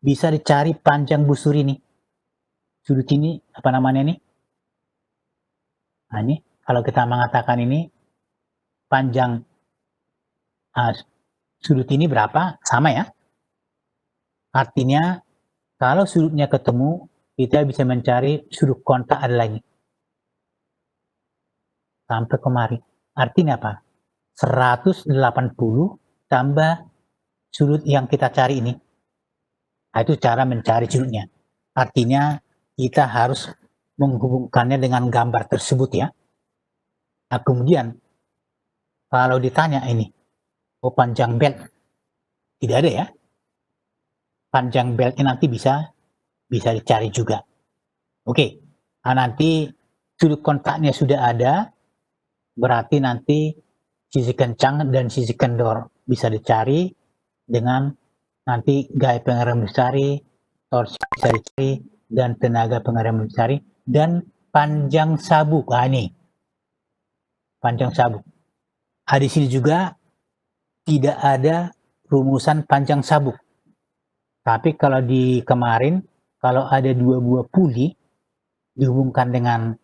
A: bisa dicari panjang busur ini. Sudut ini, apa namanya ini? Nah, ini, kalau kita mengatakan ini, panjang sudut ini berapa? Sama ya. Artinya, kalau sudutnya ketemu, kita bisa mencari sudut kontak adalah ini. Sampai kemari. Artinya apa? 180 tambah sudut yang kita cari ini. Nah, itu cara mencari sudutnya. Artinya kita harus menghubungkannya dengan gambar tersebut ya. Nah, kemudian kalau ditanya ini, panjang belt, tidak ada ya. Panjang beltnya nanti bisa dicari juga. Oke, nah, nanti sudut kontaknya sudah ada, berarti nanti sisi kencang dan sisi kendor bisa dicari dengan nanti gaya pengerem dicari, torsi bisa dicari, dan tenaga pengerem dicari, dan panjang sabuk. Nah ini, panjang sabuk. Nah, di sini juga tidak ada rumusan panjang sabuk. Tapi kalau di kemarin, kalau ada 2 buah puli dihubungkan dengan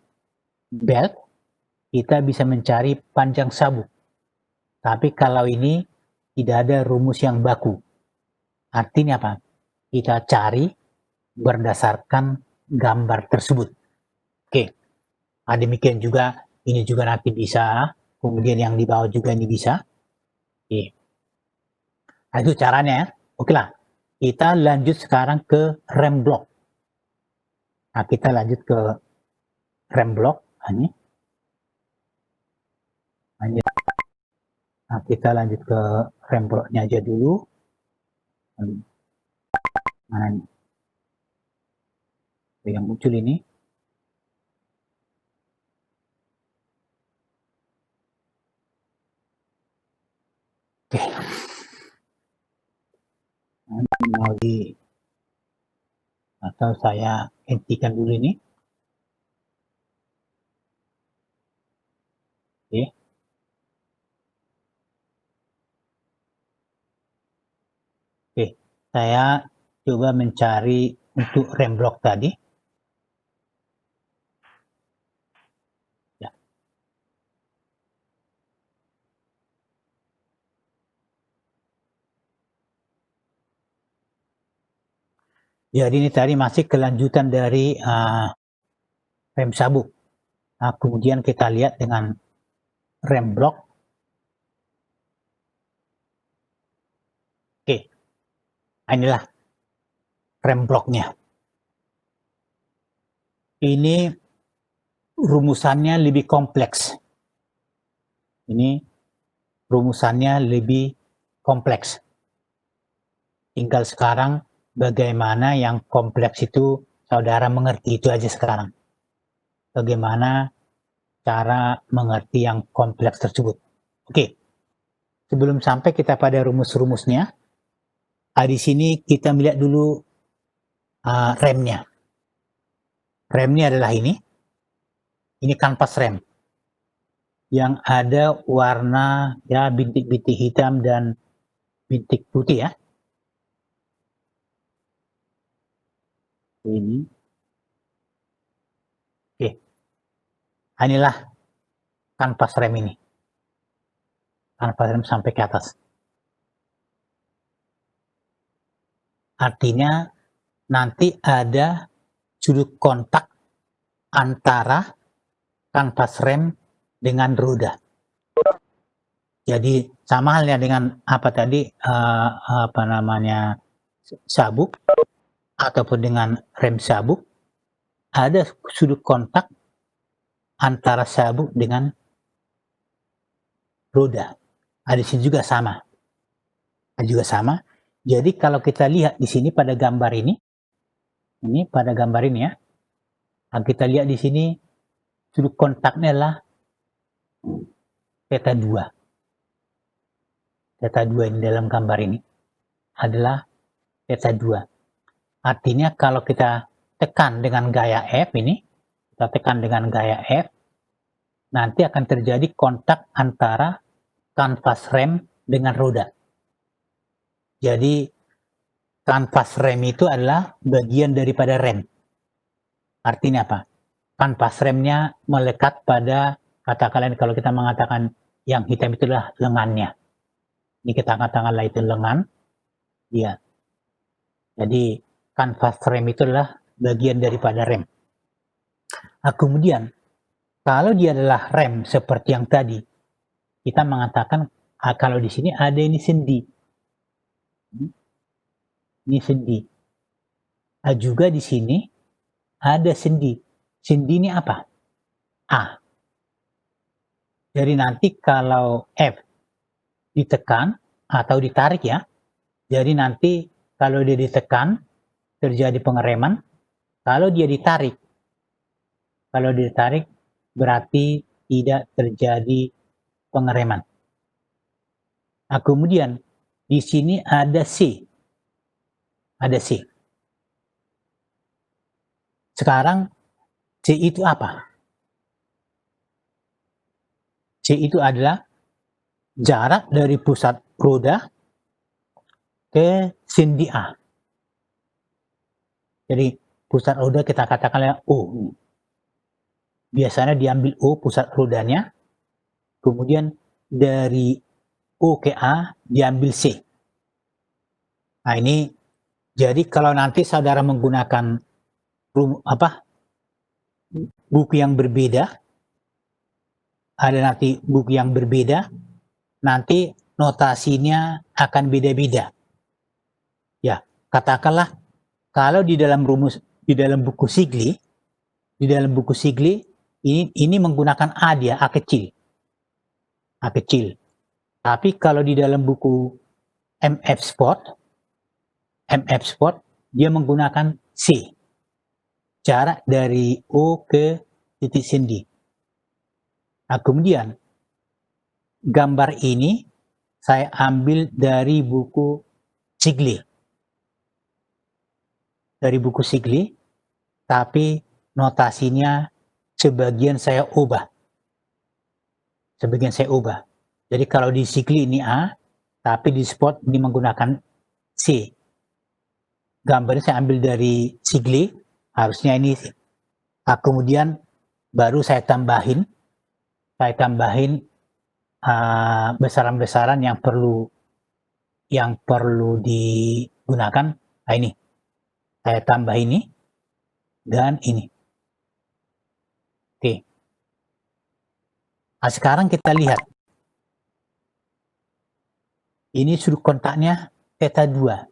A: belt, kita bisa mencari panjang sabuk. Tapi kalau ini tidak ada rumus yang baku. Artinya apa? Kita cari berdasarkan gambar tersebut. Oke. Nah, demikian juga ini juga nanti bisa, kemudian yang di bawah juga ini bisa. Oke. Nah, itu caranya ya. Oke lah. Kita lanjut sekarang ke rem block. Nah, kita lanjut ke rem block. Ini. Nah, kita lanjut ke rem blocknya aja dulu. Mana nih? Yang muncul ini. mau di atau saya hentikan dulu ini. Oke. Oke, saya coba mencari untuk rem block tadi. Ya. Jadi ini tadi masih kelanjutan dari rem sabuk. Nah, kemudian kita lihat dengan rem block. Oke, inilah rem blocknya. Ini rumusannya lebih kompleks. Ini rumusannya lebih kompleks. Tinggal sekarang bagaimana yang kompleks itu saudara mengerti itu aja sekarang. Bagaimana cara mengerti yang kompleks tersebut. Oke, sebelum sampai kita pada rumus-rumusnya, di sini kita melihat dulu remnya. Remnya adalah ini kanvas rem yang ada warna ya bintik-bintik hitam dan bintik putih ya. Ini, oke, inilah kanvas rem ini, kanvas rem sampai ke atas. Artinya nanti ada sudut kontak antara kanvas rem dengan roda. Jadi sama halnya dengan apa tadi sabuk ataupun dengan rem sabuk, ada sudut kontak antara sabuk dengan roda. Di sini juga sama. Jadi kalau kita lihat di sini pada gambar ini ya, kita lihat di sini sudut kontaknya adalah theta 2. Theta 2 ini dalam gambar ini adalah theta 2. Artinya kalau kita tekan dengan gaya F ini, nanti akan terjadi kontak antara kanvas rem dengan roda. Jadi kanvas rem itu adalah bagian daripada rem. Artinya apa? Kanvas remnya melekat pada, katakanlah kalau kita mengatakan yang hitam itu adalah lengannya. Ini kita katakanlah itu lengan. Ya. Jadi kanvas rem itu adalah bagian daripada rem. Nah, kemudian kalau dia adalah rem seperti yang tadi, kita mengatakan kalau di sini ada ini sendi. Ini sendi. Juga di sini ada sendi. Sendi ini apa? A. Jadi nanti kalau F ditekan atau ditarik ya, jadi nanti kalau dia ditekan terjadi pengereman, kalau dia ditarik berarti tidak terjadi pengereman. Nah, kemudian di sini ada C. Sekarang C itu apa? C itu adalah jarak dari pusat roda ke sendi A. Jadi pusat roda kita katakanlah O. Biasanya diambil O pusat rodanya, kemudian dari O ke A diambil C. Nah ini, jadi kalau nanti saudara menggunakan buku yang berbeda, nanti notasinya akan beda-beda. Ya, katakanlah kalau di dalam buku Sigli, ini menggunakan A dia, A kecil. Tapi kalau di dalam buku MF Sport dia menggunakan C. Jarak dari O ke titik sendi. Nah, kemudian gambar ini saya ambil dari buku Sigli. dari buku Sigli, tapi notasinya sebagian saya ubah. Jadi kalau di Sigli ini A, tapi di Spot ini menggunakan C. Gambarnya saya ambil dari Sigli, harusnya ini. Kemudian baru saya tambahin besaran-besaran yang perlu digunakan. Nah ini, saya tambah ini dan ini. Oke. Nah, sekarang kita lihat. Ini sudut kontaknya theta 2.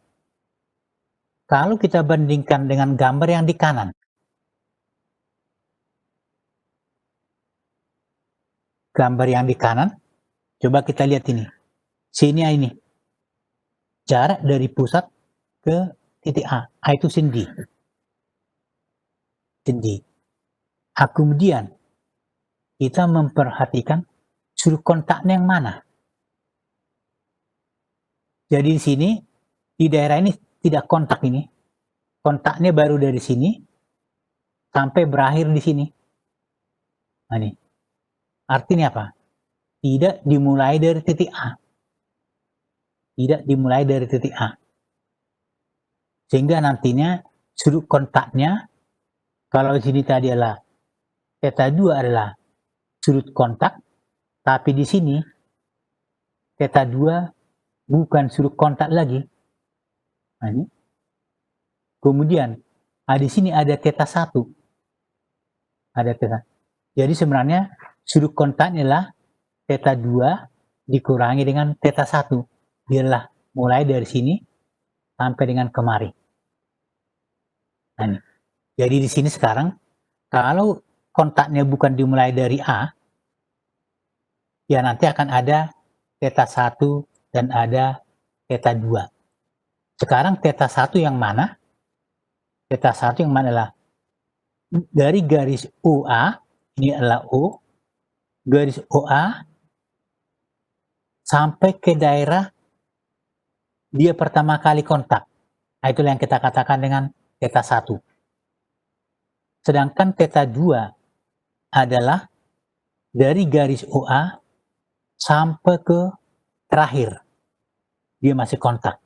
A: Kalau kita bandingkan dengan gambar yang di kanan, coba kita lihat ini. Sini ini. Jarak dari pusat ke titik A. A itu sendi. Kemudian kita memperhatikan sudut kontaknya yang mana. Jadi di sini, di daerah ini tidak kontak ini. Kontaknya baru dari sini sampai berakhir di sini. Nah ini. Artinya apa? Tidak dimulai dari titik A. Sehingga nantinya sudut kontaknya, kalau di sini tadi adalah theta 2 adalah sudut kontak, tapi di sini theta 2 bukan sudut kontak lagi. Nah, ini. Kemudian di sini ada theta 1. Jadi sebenarnya sudut kontaknya adalah theta 2 dikurangi dengan theta 1. Biarlah mulai dari sini sampai dengan kemari. Nah, ini. Jadi di sini sekarang kalau kontaknya bukan dimulai dari A, ya nanti akan ada theta 1 dan ada theta 2. Sekarang theta 1 yang mana? Theta 1 yang mana adalah dari garis OA, ini adalah O, garis OA sampai ke daerah dia pertama kali kontak. Nah, itulah yang kita katakan dengan theta 1. Sedangkan theta 2 adalah dari garis OA sampai ke terakhir. Dia masih kontak.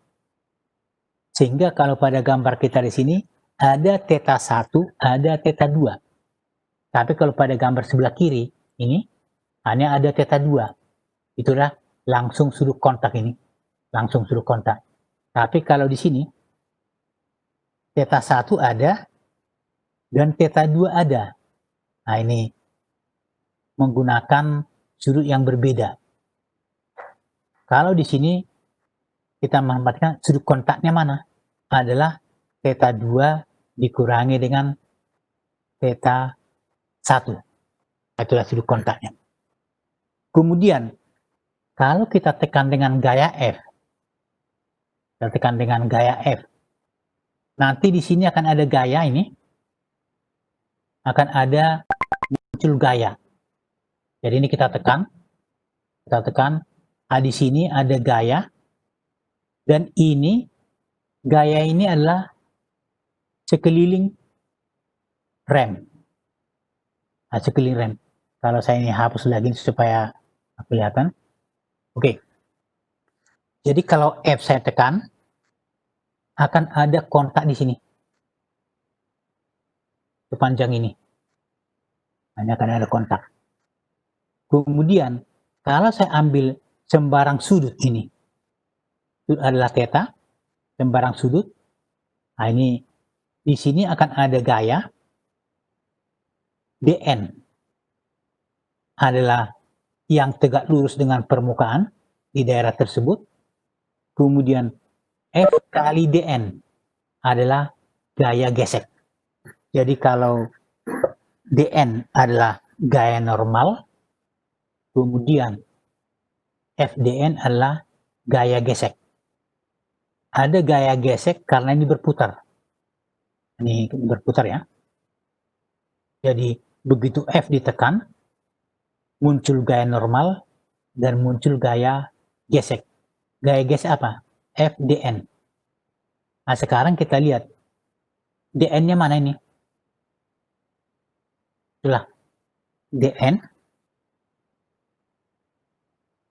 A: Sehingga kalau pada gambar kita di sini ada theta 1, ada theta 2. Tapi kalau pada gambar sebelah kiri ini hanya ada theta 2. Itulah langsung sudut kontak ini. Tapi kalau di sini theta 1 ada dan theta 2 ada. Nah, ini menggunakan sudut yang berbeda. Kalau di sini kita menempatkan sudut kontaknya mana? Adalah theta 2 dikurangi dengan theta 1. Itulah sudut kontaknya. Kemudian, kalau kita tekan dengan gaya F, nanti di sini akan ada gaya ini, akan ada muncul gaya. Jadi ini kita tekan, di sini ada gaya, dan ini gaya ini adalah sekeliling rem. Sekeliling rem. Kalau saya ini hapus lagi supaya kelihatan. Oke. Jadi kalau F saya tekan, akan ada kontak di sini. Sepanjang ini. Hanya akan ada kontak. Kemudian, kalau saya ambil sembarang sudut ini, itu adalah theta, sembarang sudut. Nah, ini di sini akan ada gaya. DN adalah yang tegak lurus dengan permukaan di daerah tersebut. Kemudian F kali DN adalah gaya gesek. Jadi kalau DN adalah gaya normal, kemudian FDN adalah gaya gesek. Ada gaya gesek karena ini berputar. Ini berputar ya. Jadi begitu F ditekan, muncul gaya normal dan muncul gaya gesek. Gaya gesek apa? FDN. Nah, sekarang kita lihat dn-nya mana ini? Itulah dn.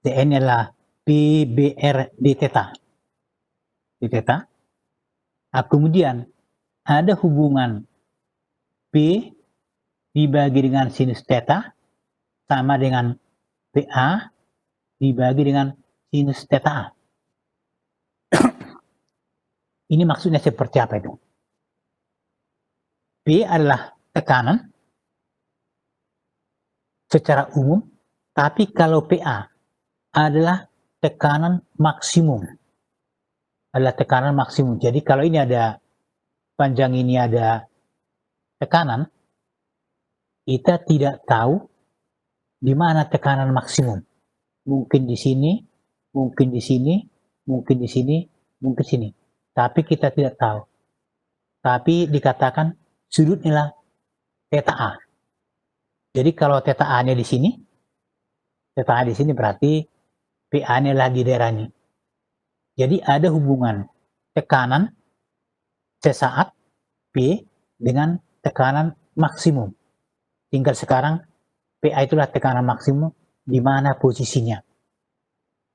A: dn adalah PBR d theta. D theta. Nah, kemudian ada hubungan P dibagi dengan sinus theta sama dengan PA dibagi dengan sinus theta A. Ini maksudnya seperti apa itu? P adalah tekanan secara umum, tapi kalau PA adalah tekanan maksimum. Adalah tekanan maksimum. Jadi kalau ini ada panjang, ini ada tekanan, kita tidak tahu di mana tekanan maksimum. Mungkin di sini, mungkin di sini, mungkin di sini, mungkin di sini. Tapi kita tidak tahu. Tapi dikatakan sudutnya lah theta A. Jadi kalau theta A-nya di sini, theta A di sini berarti PA-nya lah di daerah ini. Jadi ada hubungan tekanan sesaat P dengan tekanan maksimum. Tinggal sekarang PA itulah tekanan maksimum di mana posisinya.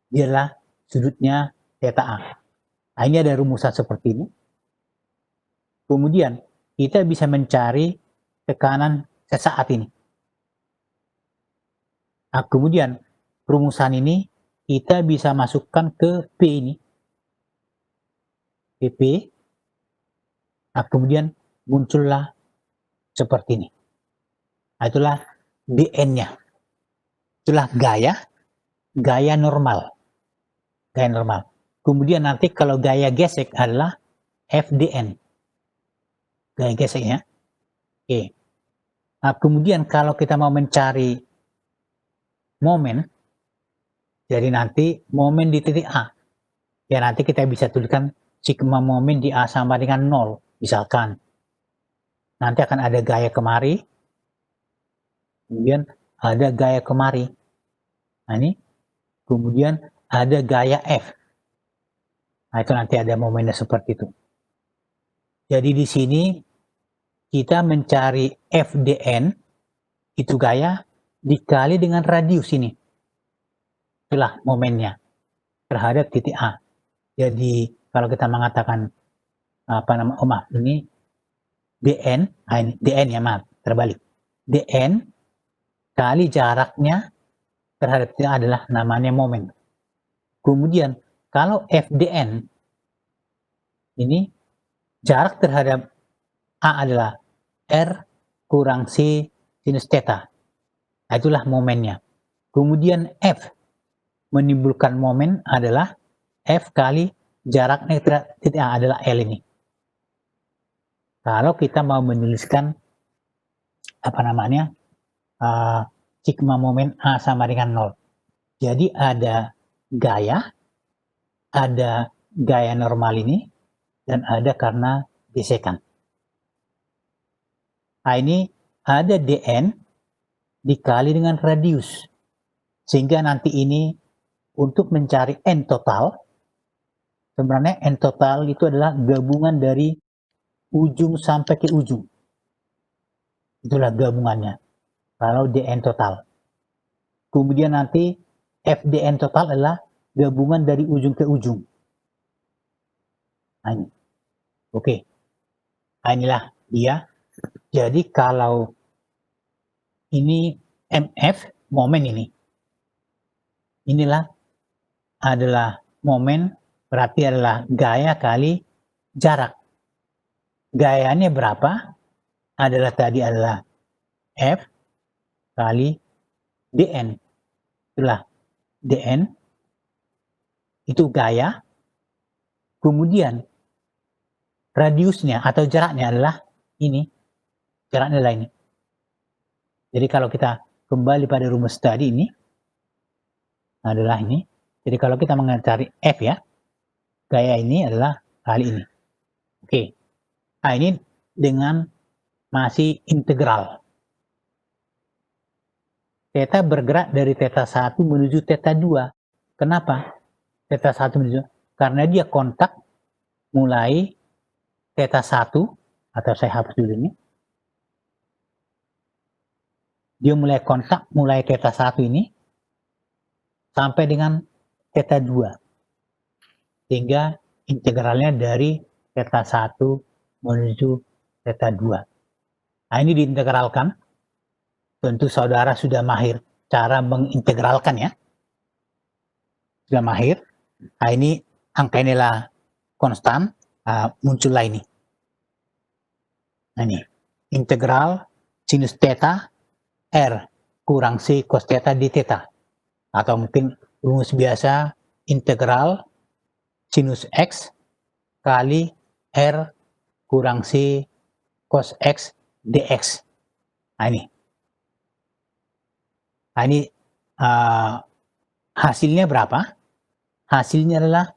A: Dialah sudutnya theta A. Nah, ini ada rumusan seperti ini. Kemudian kita bisa mencari tekanan sesaat ini. Nah, kemudian rumusan ini kita bisa masukkan ke P ini. PP. Nah, kemudian muncullah seperti ini. Nah, itulah dn-nya. Itulah gaya normal. Gaya normal. Kemudian nanti kalau gaya gesek adalah FDN. Gaya geseknya. Oke. Nah, kemudian kalau kita mau mencari momen, jadi nanti momen di titik A. Ya nanti kita bisa tuliskan sigma momen di A sama dengan 0. Misalkan. Nanti akan ada gaya kemari. Kemudian ada gaya kemari. Nah ini. Kemudian ada gaya F. Nah itu nanti ada momennya seperti itu. Jadi di sini kita mencari FDN. Itu gaya dikali dengan radius ini. Itulah momennya terhadap titik A. Jadi kalau kita mengatakan apa nama, maaf ini dn, ini dn ya, maaf terbalik. dn kali jaraknya terhadap titik A adalah namanya momen. Kemudian kalau FDN ini jarak terhadap A adalah R kurang C sinus theta. Nah, itulah momennya. Kemudian F menimbulkan momen adalah F kali jaraknya titik A adalah L ini. Kalau kita mau menuliskan apa namanya sigma momen A sama dengan 0. Jadi ada gaya normal ini, dan ada karena gesekan. Nah ini ada dn dikali dengan radius. Sehingga nanti ini untuk mencari n total, sebenarnya n total itu adalah gabungan dari ujung sampai ke ujung. Itulah gabungannya. Kalau dn total. Kemudian nanti fdn total adalah gabungan dari ujung ke ujung. Nah, ini. Oke. Nah, inilah dia. Jadi kalau ini MF, momen ini. Inilah adalah momen, berarti adalah gaya kali jarak. Gayanya berapa? Adalah F kali dn. Itulah dn. Itu gaya. Kemudian radiusnya atau jaraknya adalah ini. Jaraknya adalah ini. Jadi kalau kita kembali pada rumus tadi ini adalah ini. Jadi kalau kita mencari F ya, gaya ini adalah kali ini. Oke. Nah ini dengan masih integral. Theta bergerak dari theta 1 menuju theta 2. Kenapa? Theta 1 menuju, karena dia kontak mulai theta 1 atau saya hapus dulu ini. Dia mulai kontak, mulai theta 1 ini, sampai dengan theta 2. Sehingga integralnya dari theta 1 menuju theta 2. Nah, ini diintegralkan. Tentu saudara sudah mahir cara mengintegralkan ya. Sudah mahir. Nah, ini angka inilah konstan, muncullah ini. Nah, ini integral sinus theta R kurang C cos theta di theta. Atau mungkin rumus biasa integral sinus X kali R kurang C cos X dx. Nah, ini. Nah, ini hasilnya berapa? Hasilnya adalah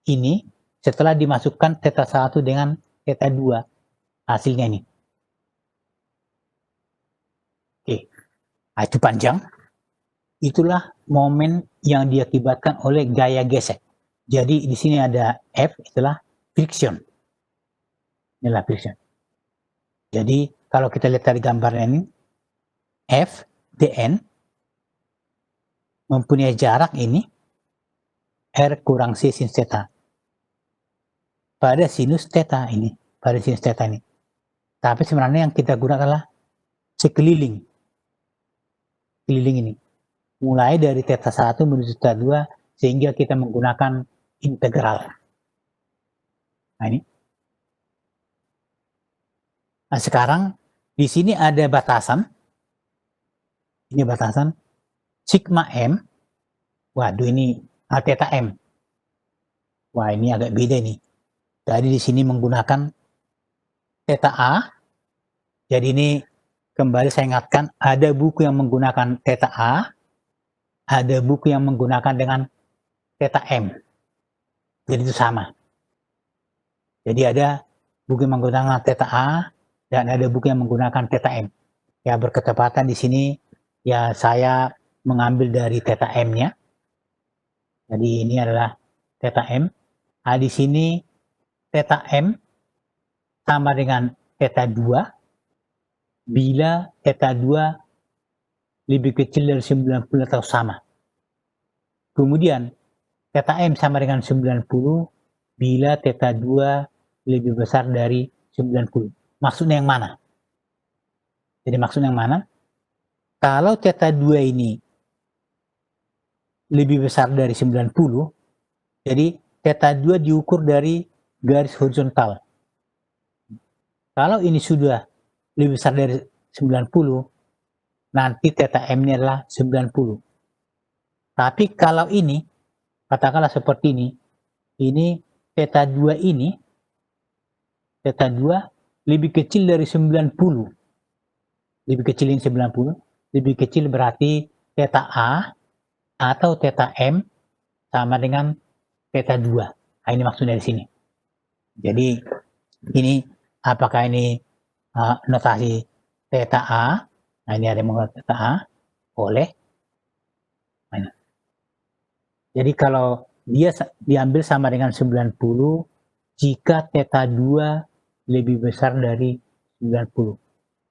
A: ini setelah dimasukkan theta 1 dengan theta 2. Hasilnya ini. Oke. Nah, itu panjang. Itulah momen yang diakibatkan oleh gaya gesek. Jadi di sini ada F, itulah friction. Inilah friction. Jadi kalau kita lihat dari gambarnya ini, F dn mempunyai jarak ini R kurang C sin theta pada sinus theta ini, pada sinus theta ini. Tapi sebenarnya yang kita gunakan adalah sekeliling ini. Mulai dari theta 1 menuju theta 2 sehingga kita menggunakan integral. Nah, ini. Nah, sekarang di sini ada batasan. Ini batasan sigma M. Waduh, ini theta M. Wah, ini agak beda nih. Tadi di sini menggunakan theta A. Jadi ini kembali saya ingatkan, ada buku yang menggunakan theta A, ada buku yang menggunakan dengan theta M. Jadi itu sama. Jadi ada buku yang menggunakan theta A dan ada buku yang menggunakan theta M. Ya, berketepatan di sini ya saya mengambil dari theta M-nya. Jadi ini adalah theta M. Nah, di sini theta M sama dengan theta 2 bila theta 2 lebih kecil dari 90 atau sama. Kemudian theta M sama dengan 90 bila theta 2 lebih besar dari 90. Maksudnya yang mana? Jadi maksudnya yang mana? Kalau theta 2 ini lebih besar dari 90, jadi theta 2 diukur dari garis horizontal. Kalau ini sudah lebih besar dari 90, nanti theta M ini adalah 90. Tapi kalau ini, katakanlah seperti ini theta 2 ini, theta 2 lebih kecil dari 90. Lebih kecil ini 90, lebih kecil berarti theta A atau theta M sama dengan theta 2. Nah, ini maksudnya di sini. Jadi ini apakah ini notasi theta A? Nah, ini ada yang menggunakan theta A boleh. Nah, jadi kalau dia diambil sama dengan 90 jika theta 2 lebih besar dari 90.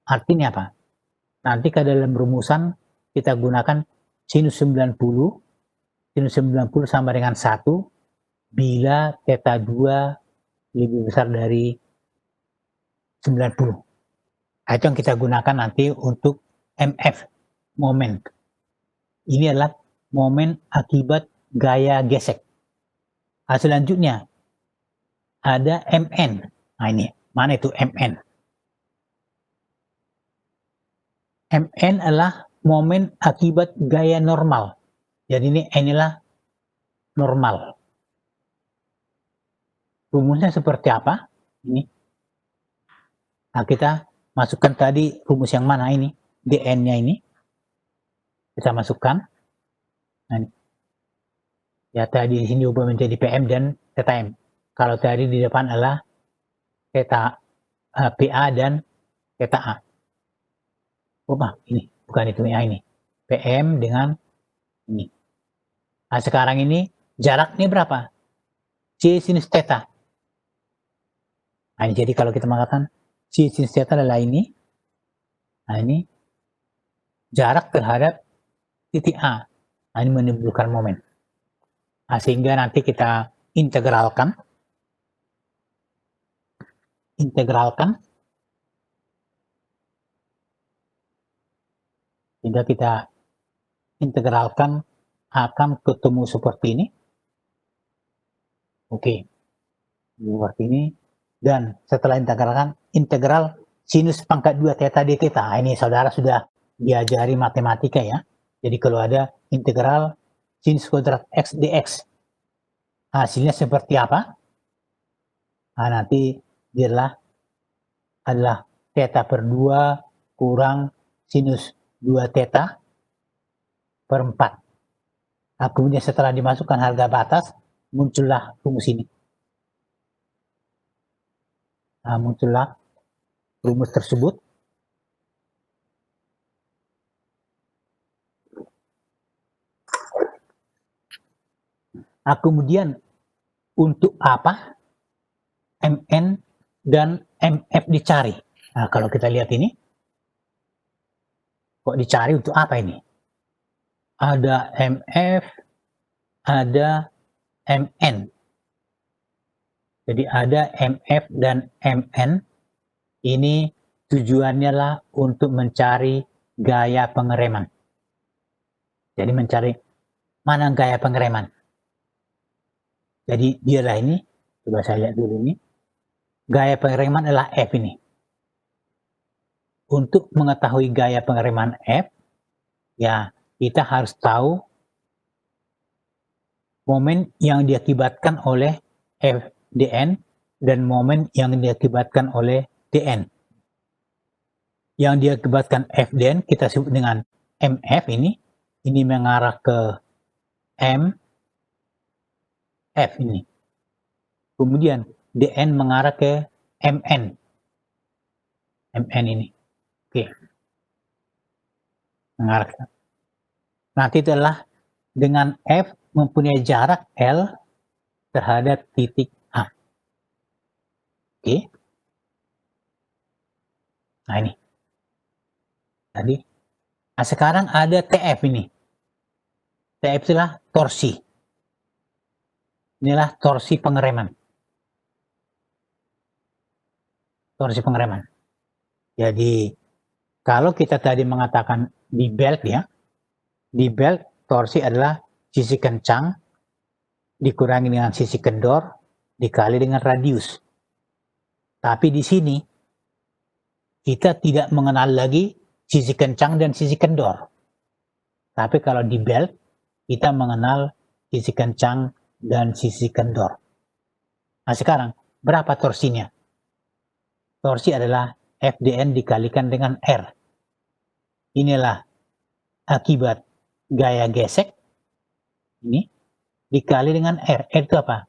A: Artinya apa? Nanti ke dalam rumusan kita gunakan sinus 90 sama dengan 1 bila theta 2 lebih besar dari 90. Itu yang kita gunakan nanti untuk MF, momen. Ini adalah momen akibat gaya gesek. Nah, selanjutnya ada MN. Nah, ini mana itu MN? MN adalah momen akibat gaya normal. Jadi ini inilah normal. Rumusnya seperti apa? Ini. Nah, kita masukkan tadi rumus yang mana ini? dn-nya ini. Kita masukkan. Nah, ini. Ya, tadi di sini diubah menjadi PM dan theta M. Kalau tadi di depan adalah theta PA dan theta A. Oh, ini bukan itu ya, ini PM dengan ini. Nah, sekarang ini jaraknya berapa? C sinus theta. Nah, jadi kalau kita mengatakan sin theta adalah ini, nah ini jarak terhadap titik A. Nah, ini menimbulkan momen. Nah, sehingga nanti kita integralkan sehingga kita integralkan akan ketemu seperti ini. Oke, seperti ini. Dan setelah integralkan, integral sinus pangkat 2 theta d theta. Nah, ini saudara sudah diajari matematika ya. Jadi kalau ada integral sinus kuadrat x dx, hasilnya seperti apa? Nah, nanti dia adalah theta per 2 kurang sinus 2 theta per 4. Nah, kemudian setelah dimasukkan harga batas, muncullah rumus ini. Nah, muncullah rumus tersebut. Nah, kemudian untuk apa MN dan MF dicari? Nah, kalau kita lihat ini, kok dicari untuk apa ini? Ada MF, ada MN. Jadi ada MF dan MN. Ini tujuannya lah untuk mencari gaya pengereman. Jadi mencari mana gaya pengereman. Jadi dialah ini, coba saya lihat dulu ini. Gaya pengereman adalah F ini. Untuk mengetahui gaya pengereman F, ya kita harus tahu momen yang diakibatkan oleh FDN dan momen yang diakibatkan oleh DN. Yang diakibatkan FDN kita sebut dengan MF ini mengarah ke MF ini. Kemudian DN mengarah ke MN. MN ini. Oke. Mengarah ke. Nanti itulah dengan F mempunyai jarak L terhadap titik A. Oke. Nah ini. Tadi. Nah sekarang ada TF ini. TF itulah torsi. Inilah torsi pengereman. Torsi pengereman. Jadi kalau kita tadi mengatakan di belt ya, di belt torsi adalah sisi kencang dikurangi dengan sisi kendor dikali dengan radius. Tapi di sini kita tidak mengenal lagi sisi kencang dan sisi kendor. Tapi kalau di belt kita mengenal sisi kencang dan sisi kendor. Nah sekarang berapa torsinya? Torsi adalah FDN dikalikan dengan R. Inilah akibat gaya gesek ini dikali dengan R. R itu apa?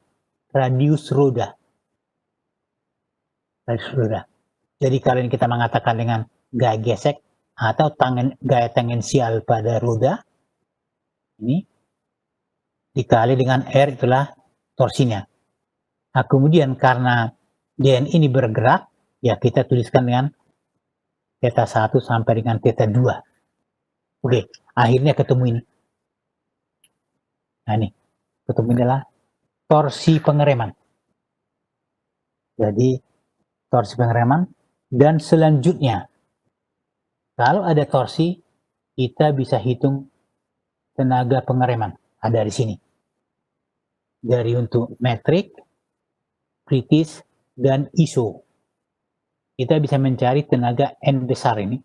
A: Radius roda. Radius roda. Jadi kalau ini kita mengatakan dengan gaya gesek atau gaya tangensial pada roda, ini dikali dengan R itulah torsinya. Nah kemudian karena DN ini bergerak, ya kita tuliskan dengan theta 1 sampai dengan theta 2. Oke, akhirnya ketemu ini. Nah ini, ketemu inilah torsi pengereman. Jadi, torsi pengereman. Dan selanjutnya, kalau ada torsi, kita bisa hitung tenaga pengereman. Ada di sini. Dari untuk metrik, kritis, dan ISO. Kita bisa mencari tenaga N besar ini.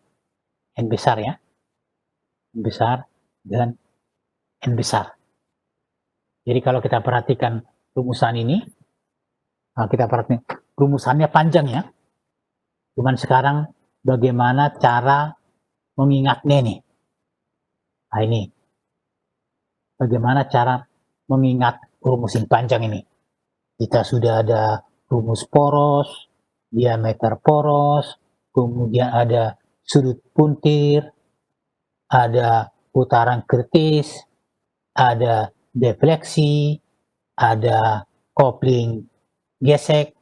A: N besar ya. N besar dan N besar. Jadi kalau kita perhatikan rumusan ini, kita perhatikan rumusannya panjang ya. Cuman sekarang bagaimana cara mengingatnya ini. Nah ini. Bagaimana cara mengingat rumus yang panjang ini. Kita sudah ada rumus poros, diameter poros, kemudian ada sudut puntir, ada putaran kritis, ada defleksi, ada kopling gesek,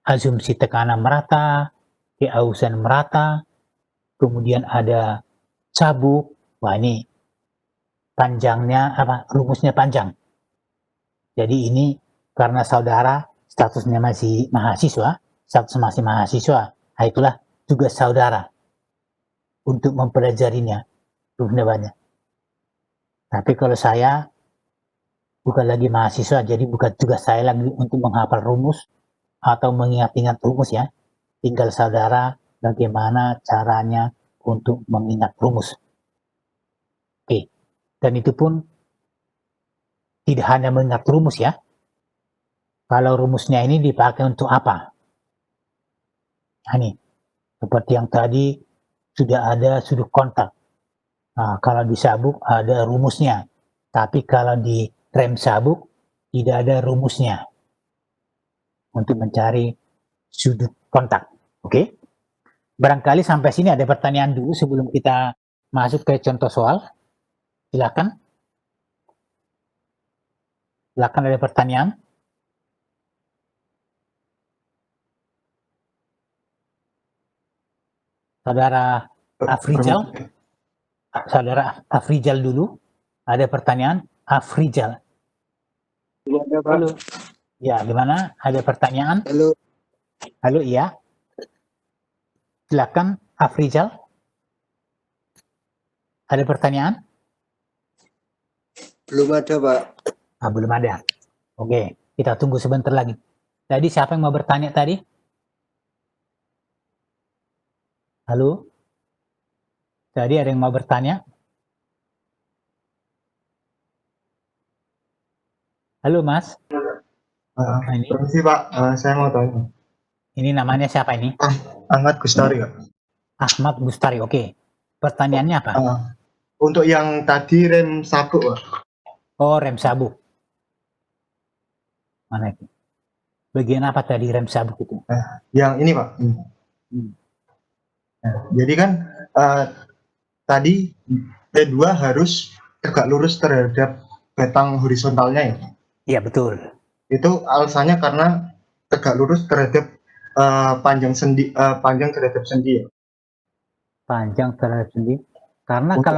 A: asumsi tekanan merata, keausan merata, kemudian ada sabuk. Wah, ini panjangnya rumusnya panjang. Jadi ini karena saudara statusnya masih mahasiswa, nah itulah tugas saudara untuk mempelajarinya, rumusnya banyak. Tapi kalau saya bukan lagi mahasiswa, jadi bukan tugas saya lagi untuk menghafal rumus atau mengingat-ingat rumus ya. Tinggal saudara bagaimana caranya untuk mengingat rumus. Oke, dan itu pun tidak hanya mengingat rumus ya. Kalau rumusnya ini dipakai untuk apa? Nah, ini seperti yang tadi sudah ada sudut kontak. Nah, kalau di sabuk ada rumusnya, tapi kalau di rem sabuk tidak ada rumusnya untuk mencari sudut kontak. Oke? Barangkali sampai sini ada pertanyaan dulu sebelum kita masuk ke contoh soal. Silakan. Silakan, ada pertanyaan. Saudara Afrizal dulu. Ada pertanyaan? Afrizal. Halo. Ya, gimana? Ada pertanyaan?
E: Halo.
A: Halo, iya. Silakan, Afrizal. Ada pertanyaan?
E: Belum ada, Pak.
A: Belum ada. Oke, kita tunggu sebentar lagi. Tadi siapa yang mau bertanya tadi? Halo? Tadi ada yang mau bertanya? Halo, Mas. Ini,
B: Permisi Pak, saya mau tanya.
A: ini namanya siapa ini?
B: Ahmad Gustari Kak.
A: Ahmad Gustari, oke. Pertanyaannya apa?
B: Untuk yang tadi rem sabuk Pak.
A: Oh, rem sabuk. Mana itu? Bagian apa tadi rem sabuk itu?
B: Yang ini Pak. Nah, jadi kan tadi P2 harus tegak lurus terhadap batang horizontalnya ya.
A: Iya, betul.
B: Itu alasannya karena tegak lurus terhadap panjang terhadap sendi ya.
A: Panjang terhadap sendi. Karena
B: Untuk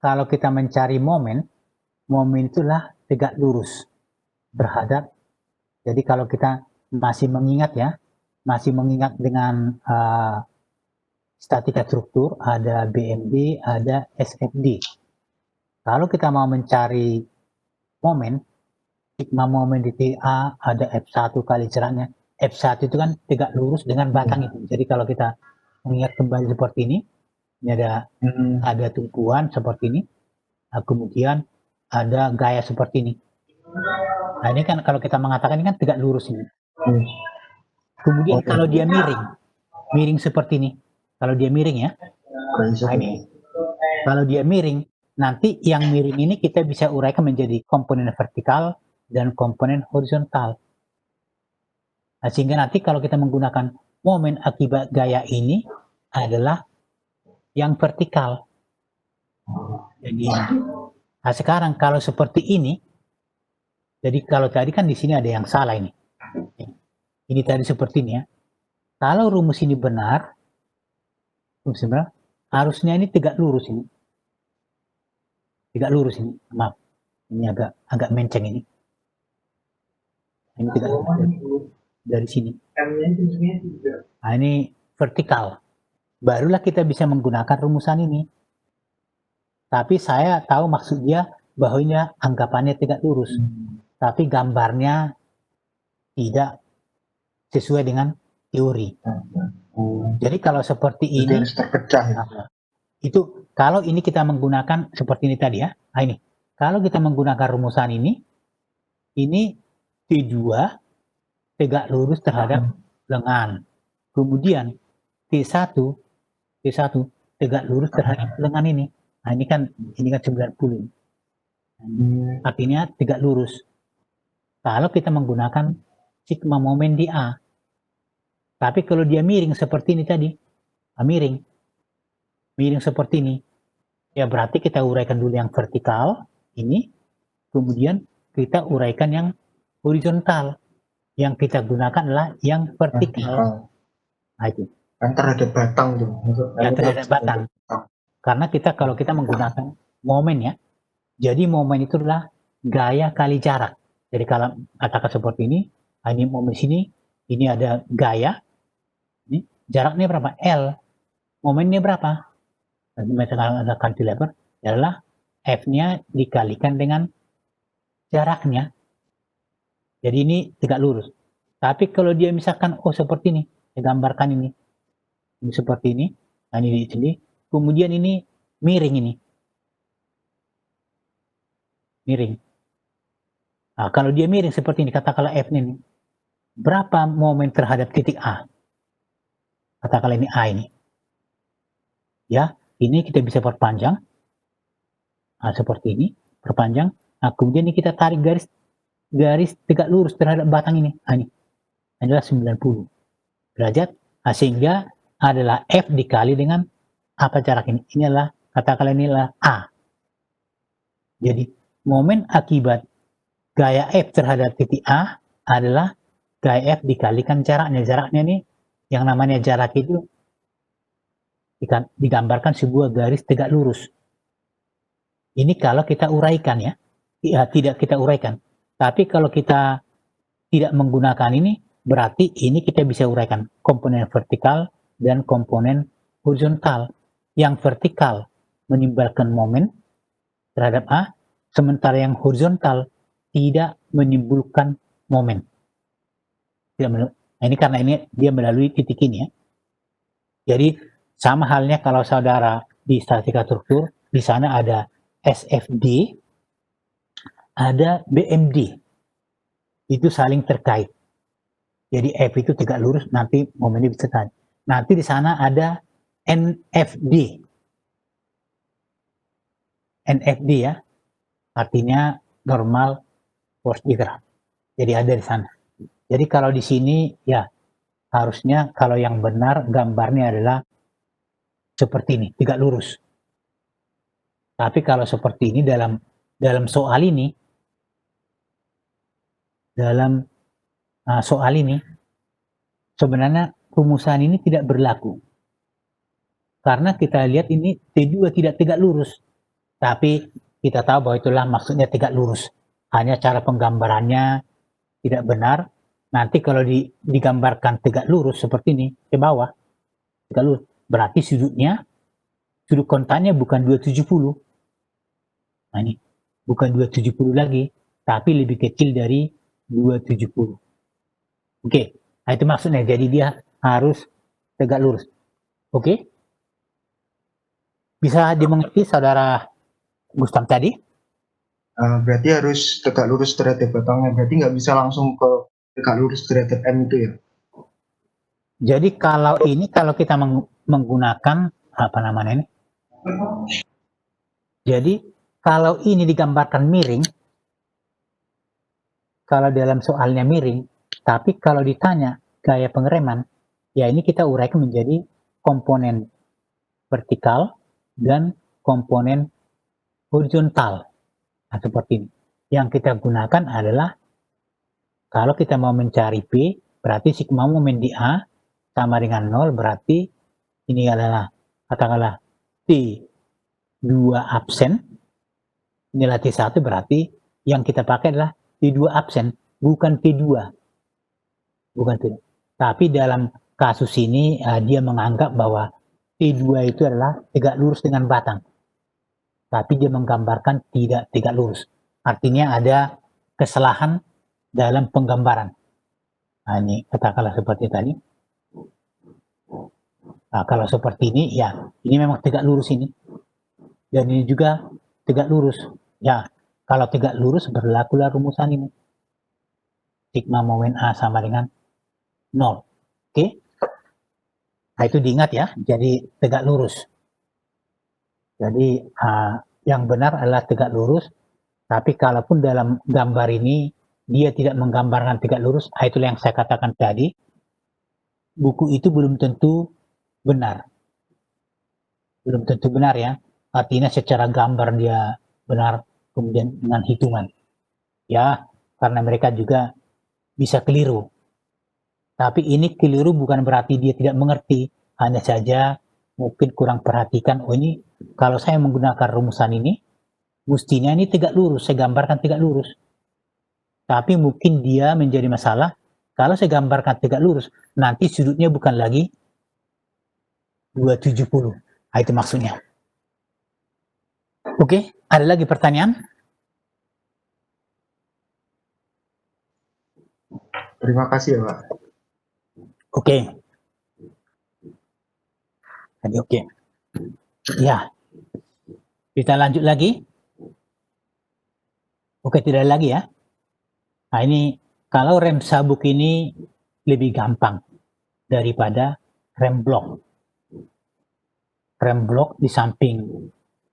A: kalau kita mencari momen itulah tegak lurus terhadap. Jadi kalau kita masih mengingat dengan statika struktur, ada BMD, ada SFD. Kalau kita mau mencari momen, sigma momen di TA ada F1 kali jaraknya. F1 itu kan tegak lurus dengan batang itu. Jadi kalau kita mengingat kembali seperti ini ada tumpuan seperti ini, kemudian ada gaya seperti ini. Nah, ini kan kalau kita mengatakan ini kan tegak lurus ini. Kemudian kalau dia miring seperti ini. Kalau dia miring ya. Nah, ini. Kalau dia miring, nanti yang miring ini kita bisa uraikan menjadi komponen vertikal dan komponen horizontal. Nah, sehingga nanti kalau kita menggunakan momen akibat gaya ini adalah yang vertikal. Jadi, nah sekarang kalau seperti ini, jadi kalau tadi kan di sini ada yang salah ini. Ini tadi seperti ini ya. Kalau rumus ini benar, harusnya ini tegak lurus ini. Tegak lurus ini. Maaf, ini agak menceng ini. Ini tegak lurus dari sini. Nah, ini vertikal. Barulah kita bisa menggunakan rumusan ini. Tapi saya tahu maksud dia bahwa ini anggapannya tegak lurus. Tapi gambarnya tidak sesuai dengan teori. Jadi kalau seperti ini, itu kalau ini kita menggunakan seperti ini tadi ya. Nah ini, kalau kita menggunakan rumusan ini T2 tegak lurus terhadap lengan. Kemudian T1 tegak lurus terhadap lengan ini. Nah ini kan 90. Artinya tegak lurus. Kalau kita menggunakan sigma momen di A. Tapi kalau dia miring seperti ini tadi, miring seperti ini, ya berarti kita uraikan dulu yang vertikal ini, kemudian kita uraikan yang horizontal. Yang kita gunakan adalah yang vertikal.
B: Vertikal.
A: Nah, itu.
B: Kan terhadap batang tuh.
A: Ya, terhadap batang. Karena kalau kita menggunakan momen ya, jadi momen itu adalah gaya kali jarak. Jadi kalau katakan seperti ini momen sini, ini ada gaya, ini jaraknya berapa? L. Momennya berapa? Misalkan ada cantilever, adalah F-nya dikalikan dengan jaraknya. Jadi ini tegak lurus. Tapi kalau dia misalkan, seperti ini, saya gambarkan ini seperti ini, nah ini di sini, kemudian ini miring ini. Miring. Nah, kalau dia miring seperti ini, katakanlah F ini, berapa momen terhadap titik A? Katakanlah ini A ini. Ya, ini kita bisa perpanjang. Nah, seperti ini, perpanjang. Nah, kemudian ini kita tarik garis tegak lurus terhadap batang ini. Nah, ini adalah 90 derajat. Nah, sehingga adalah F dikali dengan apa jarak ini? Ini adalah, katakanlah ini adalah A. Jadi, momen akibat gaya F terhadap titik A adalah gaya F dikalikan jaraknya. Jaraknya ini, yang namanya jarak itu digambarkan sebuah garis tegak lurus. Ini kalau kita uraikan ya. Tidak kita uraikan. Tapi kalau kita tidak menggunakan ini, berarti ini kita bisa uraikan komponen vertikal dan komponen horizontal. Yang vertikal menimbulkan momen terhadap A, sementara yang horizontal tidak menimbulkan momen. Nah, ini karena ini dia melalui titik ini ya. Jadi sama halnya kalau saudara di statistika struktur, di sana ada SFD, ada BMD. Itu saling terkait. Jadi F itu tegak lurus, nanti momennya bisa tahan. Nanti di sana ada NFD. NFD ya, artinya normal force diagram. Jadi ada di sana. Jadi kalau di sini ya harusnya kalau yang benar gambarnya adalah seperti ini, tegak lurus. Tapi kalau seperti ini dalam soal ini, sebenarnya rumusan ini tidak berlaku. Karena kita lihat ini T2 tidak tegak lurus. Tapi kita tahu bahwa itulah maksudnya tegak lurus. Hanya cara penggambarannya tidak benar. Nanti kalau digambarkan tegak lurus seperti ini ke bawah, tegak lurus, berarti sudut kontaknya bukan 270. Nah ini, bukan 270 lagi, tapi lebih kecil dari 270. Oke, nah itu maksudnya. Jadi dia harus tegak lurus. Oke? Bisa dimengerti saudara Gustam tadi?
B: Berarti harus tegak lurus terhadap batangnya. Berarti nggak bisa langsung ke tegak lurus terhadap M itu ya?
A: Jadi kalau kita menggunakan apa namanya ini? Jadi kalau ini digambarkan miring, kalau dalam soalnya miring, tapi kalau ditanya gaya pengereman, ya ini kita uraikan menjadi komponen vertikal dan komponen horizontal. Nah, seperti ini. Yang kita gunakan adalah kalau kita mau mencari P, berarti sigma momen di A sama dengan 0, berarti ini adalah katakanlah T2 absen, inilah T1, berarti yang kita pakai adalah T2 absen, bukan T2. Bukan T2. Tapi dalam kasus ini dia menganggap bahwa T2 itu adalah tegak lurus dengan batang. Tapi dia menggambarkan tidak tegak lurus. Artinya ada kesalahan dalam penggambaran. Nah, ini katakanlah seperti tadi. Nah, kalau seperti ini, ya ini memang tegak lurus ini. Dan ini juga tegak lurus. Ya, kalau tegak lurus berlakulah rumusan ini. Sigma momen A sama dengan 0. Oke? Nah, itu diingat ya. Jadi tegak lurus. Jadi yang benar adalah tegak lurus. Tapi kalaupun dalam gambar ini dia tidak menggambarkan tegak lurus, itulah yang saya katakan tadi. Buku itu belum tentu benar. Belum tentu benar ya. Artinya secara gambar dia benar, kemudian dengan hitungan. Ya, karena mereka juga bisa keliru. Tapi ini keliru bukan berarti dia tidak mengerti, hanya saja mungkin kurang perhatikan, oh ini kalau saya menggunakan rumusan ini, mestinya ini tegak lurus, saya gambarkan tegak lurus. Tapi mungkin dia menjadi masalah, kalau saya gambarkan tegak lurus, nanti sudutnya bukan lagi 270. Nah, itu maksudnya. Oke, ada lagi pertanyaan?
B: Terima kasih ya Pak.
A: Oke. Tadi oke. Ya. Kita lanjut lagi. Oke, tidak ada lagi ya. Nah, ini kalau rem sabuk ini lebih gampang daripada rem blok. Rem blok di samping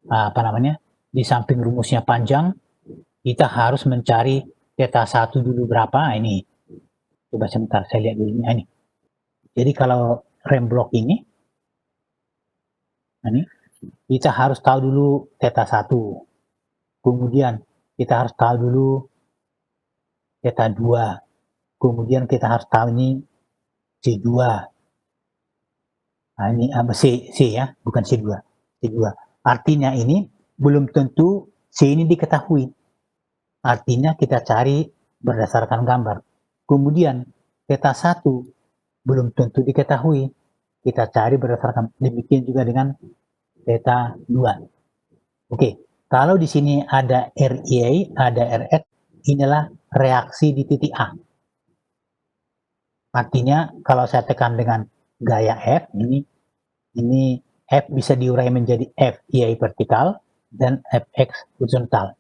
A: di samping rumusnya panjang, kita harus mencari theta 1 dulu berapa. Nah, ini coba sebentar saya lihat dulu ini. Jadi kalau rem blok ini kita harus tahu dulu theta 1. Kemudian kita harus tahu dulu theta 2. Kemudian kita harus tahu ini C2. Nah, ini C ya, bukan C2. C2. Artinya ini belum tentu C ini diketahui. Artinya kita cari berdasarkan gambar. Kemudian theta 1 belum tentu diketahui. Kita cari berdasarkan, demikian juga dengan theta 2. Oke, kalau di sini ada RA, ada RX, inilah reaksi di titik A. Artinya kalau saya tekan dengan gaya F, ini F bisa diurai menjadi FIA vertikal dan Fx horizontal.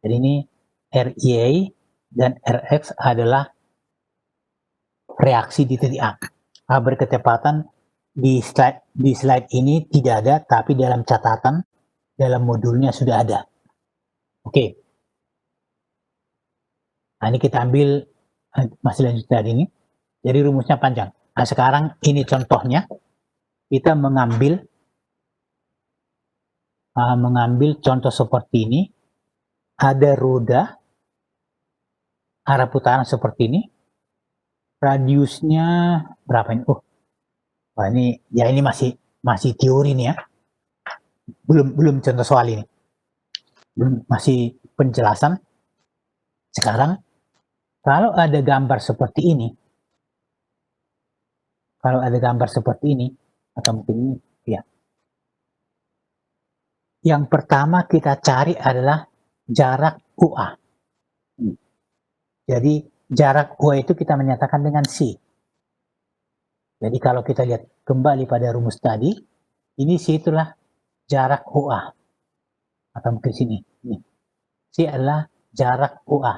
A: Jadi ini RIA dan RX adalah reaksi di titik A. Berketepatan di slide ini tidak ada, tapi dalam catatan, dalam modulnya sudah ada. Oke. Nah, ini kita ambil, masih lanjut tadi ini. Jadi rumusnya panjang. Nah, sekarang ini contohnya. Kita mengambil contoh seperti ini. Ada roda, arah putaran seperti ini. Radiusnya berapa ini? Ini masih teori nih ya. Belum contoh soal ini. Masih penjelasan. Sekarang kalau ada gambar seperti ini, atau mungkin ini, ya. Yang pertama kita cari adalah jarak UA. Jadi jarak UA itu kita menyatakan dengan C. Jadi kalau kita lihat kembali pada rumus tadi, ini C itulah jarak UA. Atau mungkin sini. Ini. C adalah jarak UA.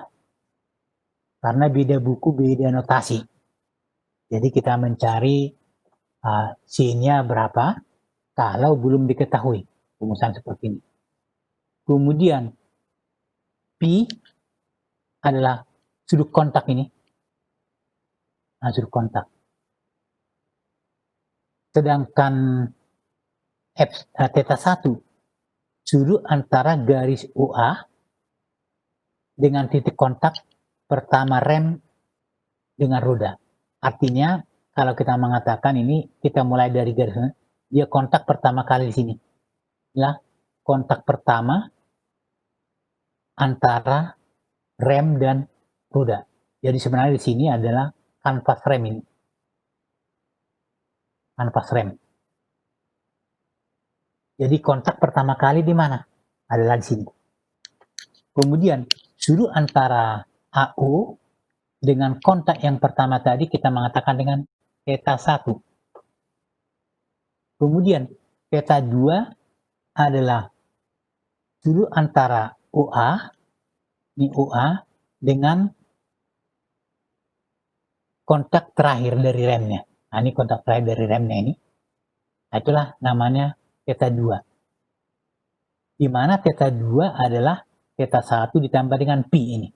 A: Karena beda buku, beda notasi. Jadi kita mencari C-nya berapa kalau belum diketahui. Rumusan seperti ini. Kemudian P adalah sudut kontak ini. Sudut kontak. Sedangkan theta 1 sudut antara garis OA dengan titik kontak pertama rem dengan roda. Artinya kalau kita mengatakan ini, kita mulai dari garis ini, dia kontak pertama kali di sini. Ya, kontak pertama antara rem dan roda. Jadi sebenarnya di sini adalah kanvas rem ini. Kanvas rem. Jadi kontak pertama kali di mana? Adalah di sini. Kemudian sudut antara AO dengan kontak yang pertama tadi kita mengatakan dengan theta 1. Kemudian theta 2 adalah sudut antara OA, ini OA, dengan kontak terakhir dari remnya. Nah, ini kontak terakhir dari remnya ini. Nah, itulah namanya theta 2. Di mana theta 2 adalah theta 1 ditambah dengan Pi ini.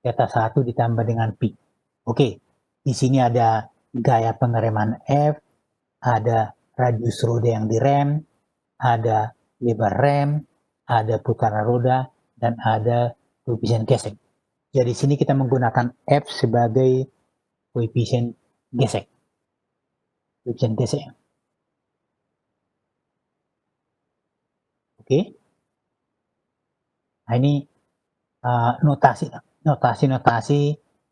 A: Theta 1 ditambah dengan Pi. Oke, di sini ada gaya pengereman F, ada radius roda yang direm, ada lebar rem, ada putaran roda, dan ada koefisien gesek. Jadi sini kita menggunakan F sebagai koefisien gesek. Koefisien gesek. Oke. Nah, ini notasi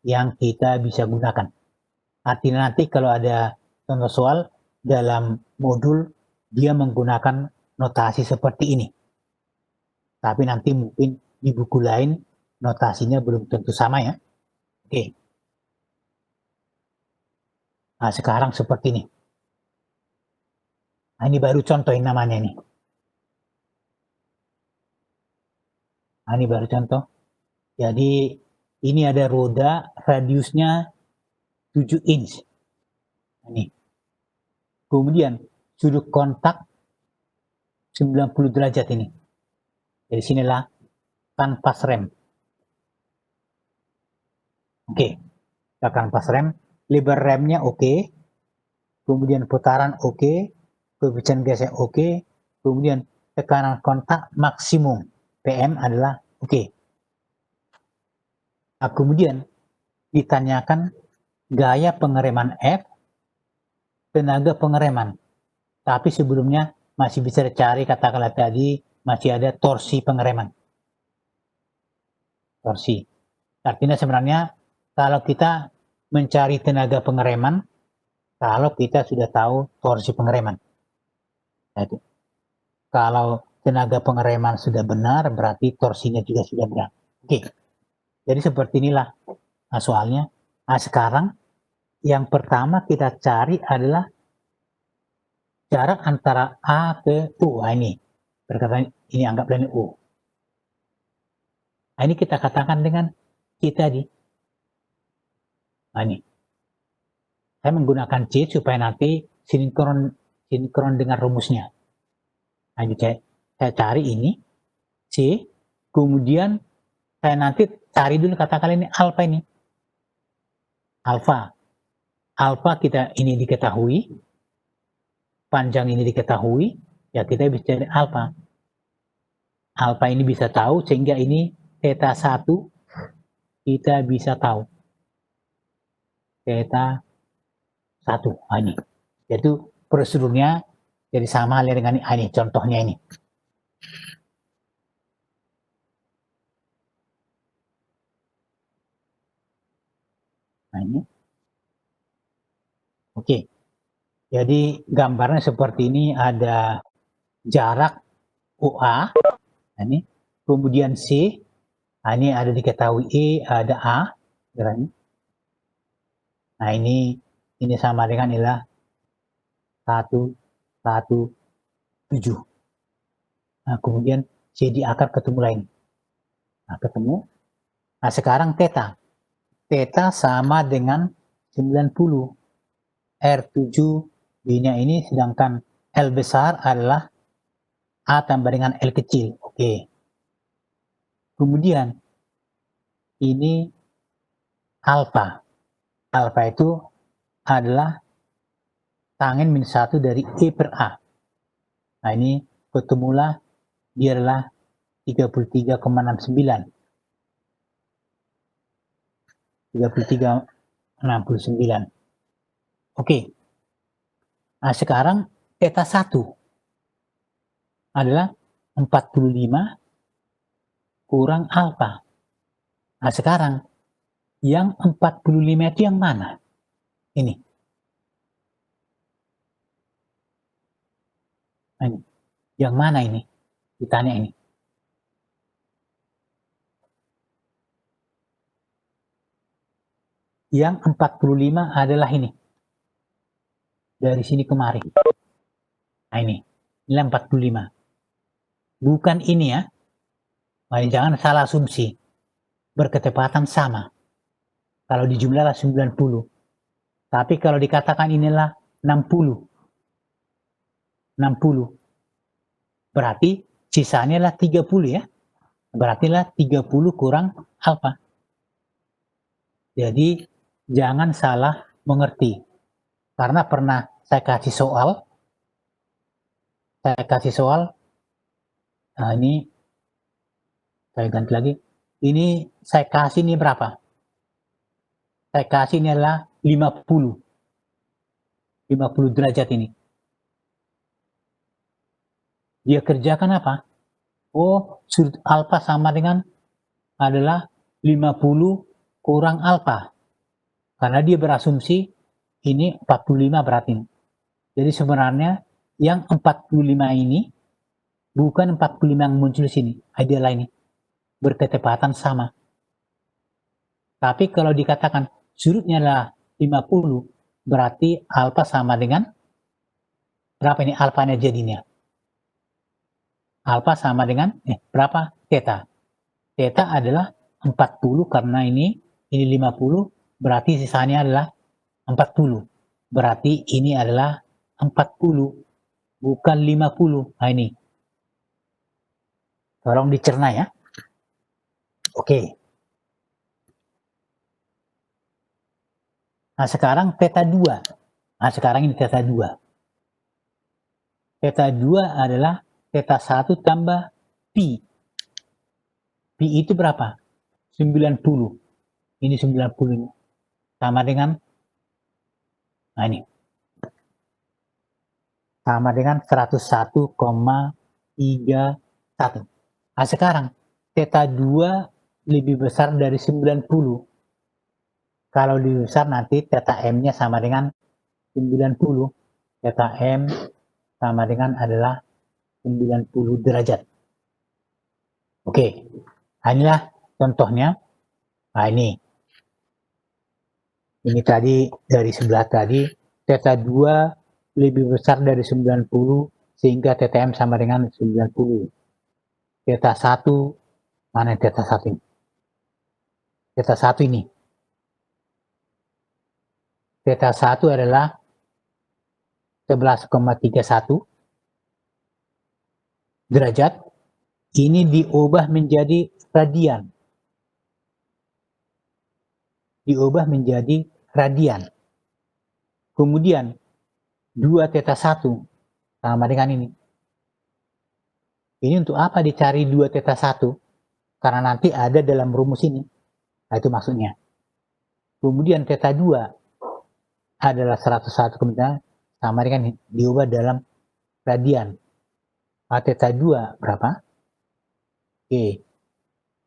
A: yang kita bisa gunakan. Artinya nanti kalau ada contoh soal dalam modul dia menggunakan notasi seperti ini. Tapi nanti mungkin di buku lain notasinya belum tentu sama ya. Oke. Nah, sekarang seperti ini. Nah, ini baru contoh yang namanya ini. Nah, ini baru contoh. Jadi ini ada roda radiusnya 7 inch. Ini. Kemudian sudut kontak 90 derajat ini. Dari sinilah kanvas rem. Oke. Kita kanvas rem. Lebar remnya oke. Kemudian putaran oke. Koefisien gesek oke. Kemudian tekanan kontak maksimum PM adalah oke. Nah, kemudian ditanyakan gaya pengereman F, tenaga pengereman. Tapi sebelumnya masih bisa dicari katakanlah tadi masih ada torsi pengereman. Torsi. Artinya sebenarnya kalau kita mencari tenaga pengereman, kalau kita sudah tahu torsi pengereman. Jadi, kalau tenaga pengereman sudah benar, berarti torsinya juga sudah benar. Oke. Jadi seperti inilah soalnya. Nah, sekarang yang pertama kita cari adalah jarak antara A ke U. Nah, ini berkata ini anggaplah ini U. Nah, ini kita katakan dengan C tadi. Nah, ini saya menggunakan C supaya nanti sinkron dengan rumusnya. Nah, ini saya cari ini C, kemudian saya nanti cari dulu katakan ini alfa ini. Alfa kita ini diketahui, panjang ini diketahui, ya kita bisa cari alfa. Alfa ini bisa tahu sehingga ini theta 1 kita bisa tahu. Theta 1. Nah, ini. Yaitu prosedurnya jadi sama halnya dengan ini contohnya ini. Nah, ini. Oke. Jadi gambarnya seperti ini, ada jarak OA. Nah, ini. Kemudian C. Nah, ini ada diketahui E, ada A. Nah, ini sama dengan inilah 1, 1, 7. Nah, kemudian C di akar ketemu lain. Nah, ketemu. Nah, sekarang theta. Theta sama dengan 90. R7 B-nya ini, sedangkan L besar adalah A tambah dengan L kecil. Oke. Kemudian ini alfa. Alfa itu adalah tangen min 1 dari E per A. Nah, ini ketemulah dia adalah 33,69. 33,69. Oke. Nah, sekarang theta 1 adalah 45 kurang alfa. Nah, sekarang yang 45 itu yang mana? Ini. Nah, ini. Yang mana ini? Ditanya ini. Yang 45 adalah ini. Dari sini kemari. Nah, ini. Nilai 45. Bukan ini ya. Nah, jangan salah asumsi. Berketepatan sama. Kalau dijumlah 90. Tapi kalau dikatakan inilah 60. 60. Berarti sisanya lah 30 ya. Berarti lah 30 kurang alfa. Jadi jangan salah mengerti. Karena pernah saya kasih soal. Nah, ini saya ganti lagi. Ini saya kasih ini berapa? Saya kasih ini adalah 50 derajat ini. Dia kerjakan apa? Oh, sudut alfa sama dengan adalah 50 kurang alfa. Karena dia berasumsi ini 45 berarti. Jadi sebenarnya yang 45 ini bukan 45 yang muncul di sini, adalah ini. Berketepatan sama. Tapi kalau dikatakan sudutnya adalah 50, berarti alfa sama dengan berapa ini alfanya jadinya? Alfa sama dengan berapa? Theta. Theta adalah 40 karena ini 50, berarti sisanya adalah 40. Berarti ini adalah 40, bukan 50. Nah ini. Tolong dicerna ya. Oke. Nah sekarang theta 2. Nah sekarang ini theta 2. Theta 2 adalah theta 1 tambah pi. Pi itu berapa? 90. Ini 90 ini. Sama dengan, nah ini. Sama dengan 101,31. Nah sekarang, theta 2 lebih besar dari 90. Kalau lebih besar nanti theta M-nya sama dengan 90. Theta M sama dengan adalah 90 derajat. Oke, nah inilah contohnya. Nah ini tadi dari sebelah tadi, theta 2 lebih besar dari 90 sehingga theta M sama dengan 90. Theta 1, mana theta 1 ini? Theta 1 ini. Theta 1 adalah 11,31 derajat. Ini diubah menjadi radian. Diubah menjadi radian. Kemudian 2 theta 1 sama dengan ini. Ini untuk apa dicari 2 theta 1? Karena nanti ada dalam rumus ini. Nah itu maksudnya. Kemudian theta 2 adalah 101 kemudian sama dengan diubah dalam radian. Nah, theta 2 berapa? Oke.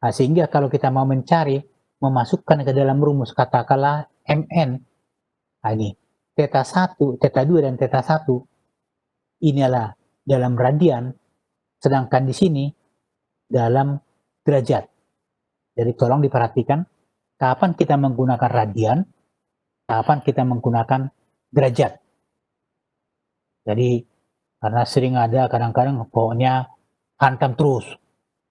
A: Nah, sehingga kalau kita mau mencari, memasukkan ke dalam rumus katakanlah Mn. Nah ini, theta 1, theta 2 dan theta 1 inilah dalam radian, sedangkan di sini dalam derajat. Jadi tolong diperhatikan kapan kita menggunakan radian, kapan kita menggunakan derajat. Jadi karena sering ada kadang-kadang pokoknya hantam terus,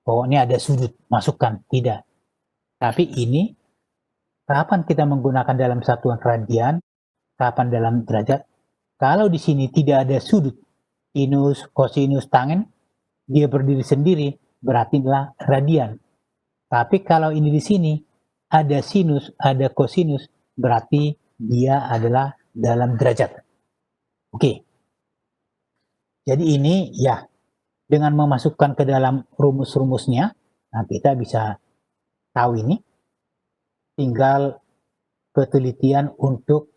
A: pokoknya ada sudut, masukkan, tidak. Tapi ini kapan kita menggunakan dalam satuan radian, kapan dalam derajat. Kalau di sini tidak ada sudut, sinus, kosinus, tangen, dia berdiri sendiri, berarti adalah radian. Tapi kalau ini di sini ada sinus, ada kosinus, berarti dia adalah dalam derajat. Oke. Jadi ini ya, dengan memasukkan ke dalam rumus-rumusnya, nah kita bisa tahu ini. Tinggal ketelitian untuk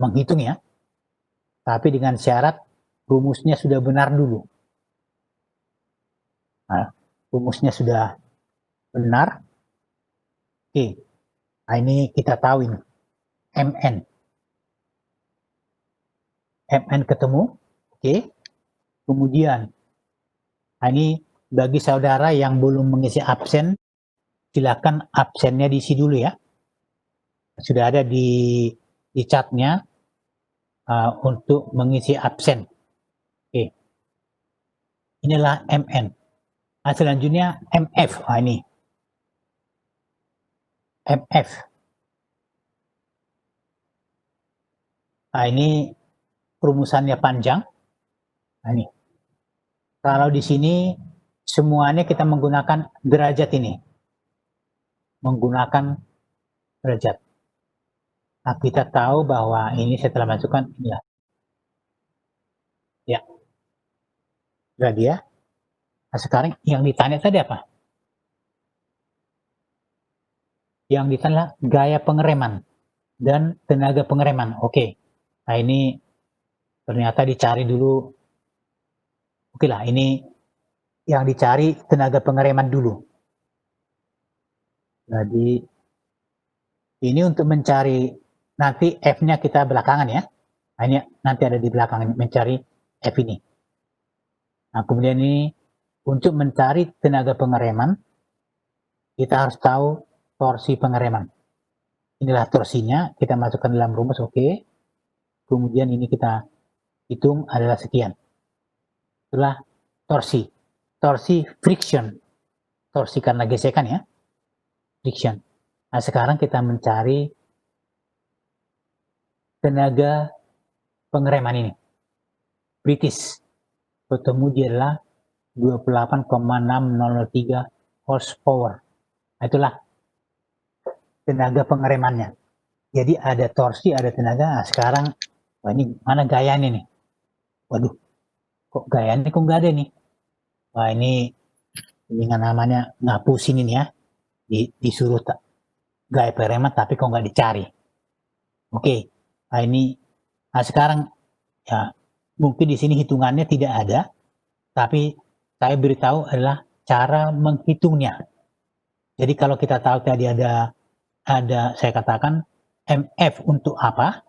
A: menghitung ya. Tapi dengan syarat rumusnya sudah benar dulu. Nah, rumusnya sudah benar. Oke. Nah, ini kita tahu ini. Mn. Mn ketemu. Oke. Kemudian, nah ini bagi saudara yang belum mengisi absen, silakan absennya diisi dulu ya. Sudah ada di chatnya untuk mengisi absen. Oke. Inilah Mn. Nah, selanjutnya MF. Nah, ini. MF. Nah, ini rumusannya panjang. Nah, ini. Kalau di sini semuanya kita menggunakan derajat ini. Menggunakan derajat. Nah, kita tahu bahwa ini setelah masukkan inilah. Ya. Sudah dia. Nah, sekarang yang ditanya tadi apa? Yang ditanya gaya pengereman dan tenaga pengereman. Oke. Nah, ini ternyata dicari dulu. Oke lah, ini yang dicari tenaga pengereman dulu. Jadi ini untuk mencari, nanti F-nya kita belakangan ya. Nah, ini nanti ada di belakang mencari F ini. Nah, kemudian ini untuk mencari tenaga pengereman, kita harus tahu torsi pengereman. Inilah torsinya, kita masukkan dalam rumus, oke. Kemudian ini kita hitung adalah sekian. Itulah torsi. Torsi friction. Torsi karena gesekan ya. Friction. Nah, sekarang kita mencari tenaga pengereman ini. British. Ketemu dia adalah 28,6003 horsepower. Nah, itulah tenaga pengeremannya. Jadi ada torsi, ada tenaga. Nah, sekarang, wah ini mana gayanya nih? Waduh, kok gayanya kok nggak ada nih? Wah ini namanya ngapusin ini ya. Disuruh gaya pengereman tapi kok nggak dicari. Oke, nah ini, nah sekarang ya mungkin di sini hitungannya tidak ada, tapi saya beritahu adalah cara menghitungnya. Jadi kalau kita tahu tadi ada saya katakan MF untuk apa?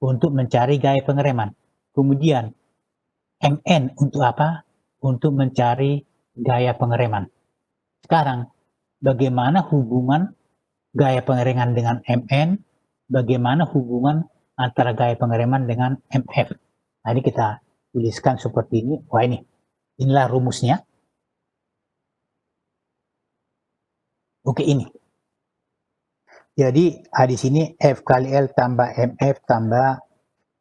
A: Untuk mencari gaya pengereman. Kemudian MN untuk apa? Untuk mencari gaya pengereman. Sekarang bagaimana hubungan gaya pengereman dengan MN? Bagaimana hubungan antara gaya pengereman dengan MF? Nah, ini kita tuliskan seperti ini. Wah ini, inilah rumusnya. Oke ini. Jadi di sini F kali L tambah MF tambah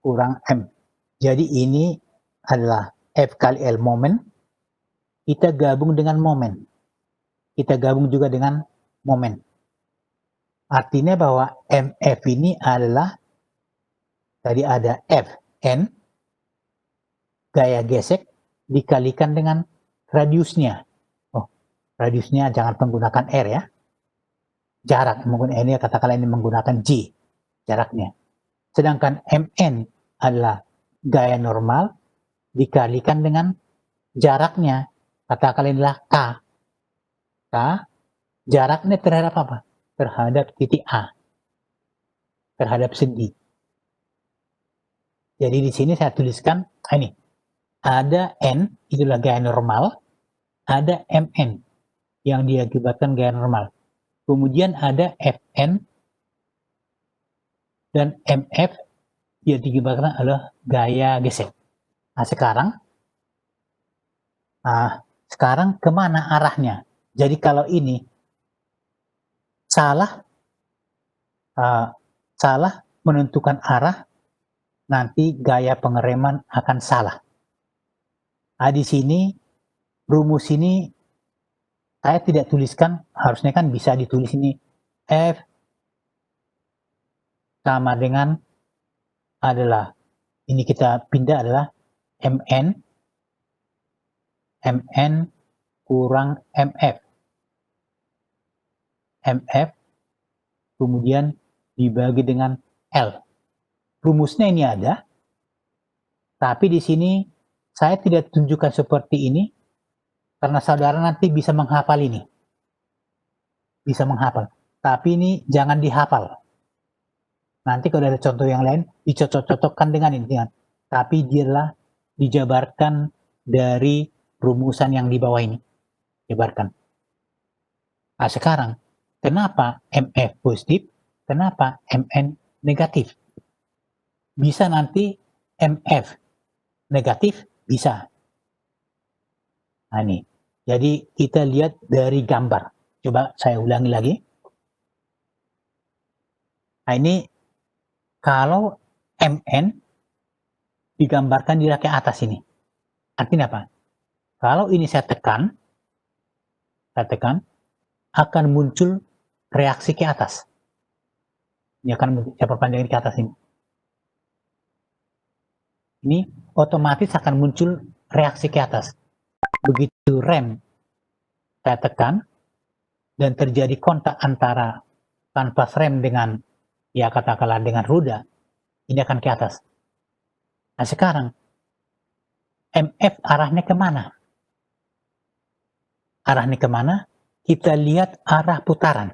A: kurang M. Jadi ini adalah F kali L momen. Kita gabung dengan momen. Kita gabung juga dengan momen. Artinya bahwa MF ini adalah tadi ada Fn gaya gesek dikalikan dengan radiusnya. Oh, radiusnya jangan menggunakan R ya. Jarak, mungkin ini katakanlah ini menggunakan G jaraknya. Sedangkan Mn adalah gaya normal dikalikan dengan jaraknya. Katakanlah inilah K. K jaraknya terhadap apa? Terhadap titik A. Terhadap sendi. Jadi di sini saya tuliskan ini. Ada N, itulah gaya normal. Ada Mn yang diakibatkan gaya normal. Kemudian ada Fn dan Mf yang diakibatkan adalah gaya gesek. Nah sekarang kemana arahnya? Jadi kalau ini salah menentukan arah, nanti gaya pengereman akan salah. Nah, di sini rumus ini saya tidak tuliskan, harusnya kan bisa ditulis ini F sama dengan adalah, ini kita pindah adalah Mn kurang Mf. Mf kemudian dibagi dengan L. Rumusnya ini ada, tapi di sini saya tidak tunjukkan seperti ini, karena saudara nanti bisa menghafal ini. Bisa menghafal. Tapi ini jangan dihafal. Nanti kalau ada contoh yang lain, dicocok-cocokkan dengan ini. Tapi dialah dijabarkan dari rumusan yang di bawah ini. Jabarkan. Nah sekarang, kenapa MF positif? Kenapa MN negatif? Bisa nanti MF negatif? Bisa. Nah ini. Jadi kita lihat dari gambar. Coba saya ulangi lagi. Nah ini kalau MN digambarkan di ke atas ini. Artinya apa? Kalau ini saya tekan, akan muncul reaksi ke atas. Ini akan muncul, saya perpanjang ke atas ini. Ini otomatis akan muncul reaksi ke atas. Begitu rem saya tekan dan terjadi kontak antara kanvas rem dengan, ya katakanlah dengan roda, ini akan ke atas. Nah sekarang, MF arahnya kemana? Arahnya kemana? Kita lihat arah putaran.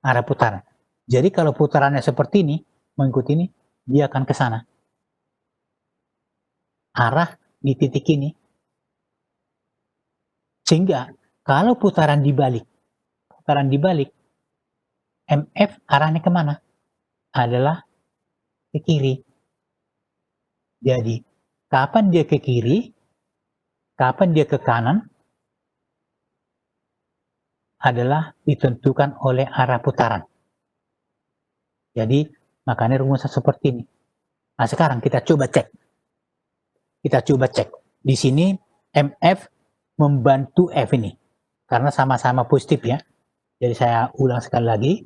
A: Arah putaran. Jadi kalau putarannya seperti ini, mengikuti ini, dia akan ke sana. Arah di titik ini. Sehingga kalau putaran dibalik, MF arahnya kemana? Adalah ke kiri. Jadi, kapan dia ke kiri, kapan dia ke kanan, adalah ditentukan oleh arah putaran. Jadi, makanya rumusan seperti ini. Nah, sekarang kita coba cek. Di sini, MF membantu F ini. Karena sama-sama positif ya. Jadi, saya ulang sekali lagi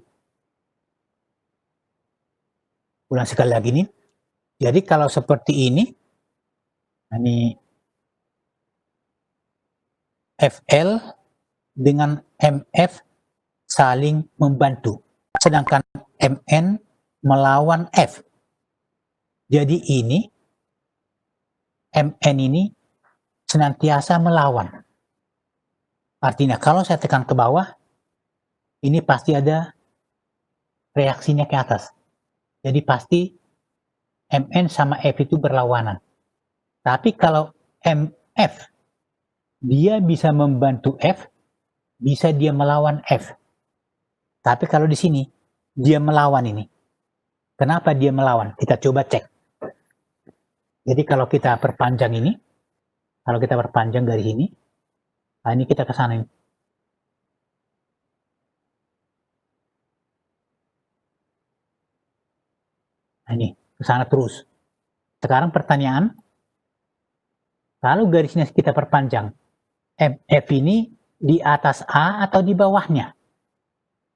A: nih. Jadi kalau seperti ini FL dengan MF saling membantu. Sedangkan MN melawan F. Jadi ini, MN ini senantiasa melawan. Artinya kalau saya tekan ke bawah, ini pasti ada reaksinya ke atas. Jadi pasti MN sama F itu berlawanan. Tapi kalau MF, dia bisa membantu F, bisa dia melawan F. Tapi kalau di sini, dia melawan ini. Kenapa dia melawan? Kita coba cek. Jadi kalau kita perpanjang ini, garis ini, nah ini kita ke sana ini. Nah ini, ke sana terus. Sekarang pertanyaan, kalau garisnya kita perpanjang, MF ini di atas A atau di bawahnya?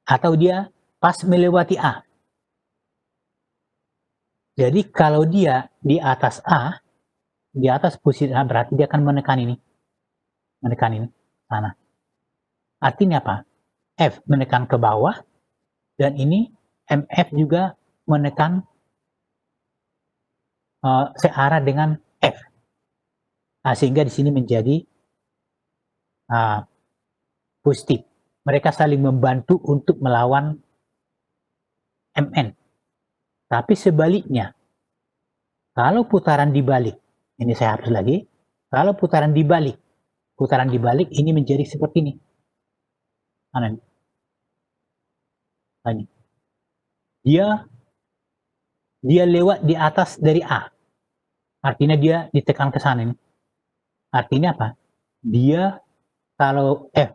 A: Atau dia pas melewati A? Jadi kalau dia di atas A, di atas posisi A, berarti dia akan menekan ini, sana. Artinya apa? F menekan ke bawah, dan ini MF juga menekan searah dengan F. Nah, sehingga di sini menjadi positif. Mereka saling membantu untuk melawan MN. Tapi sebaliknya, kalau putaran dibalik, ini saya hapus lagi, kalau putaran dibalik ini menjadi seperti ini. Ini. Dia lewat di atas dari A. Artinya dia ditekan ke sana ini. Artinya apa? Dia kalau F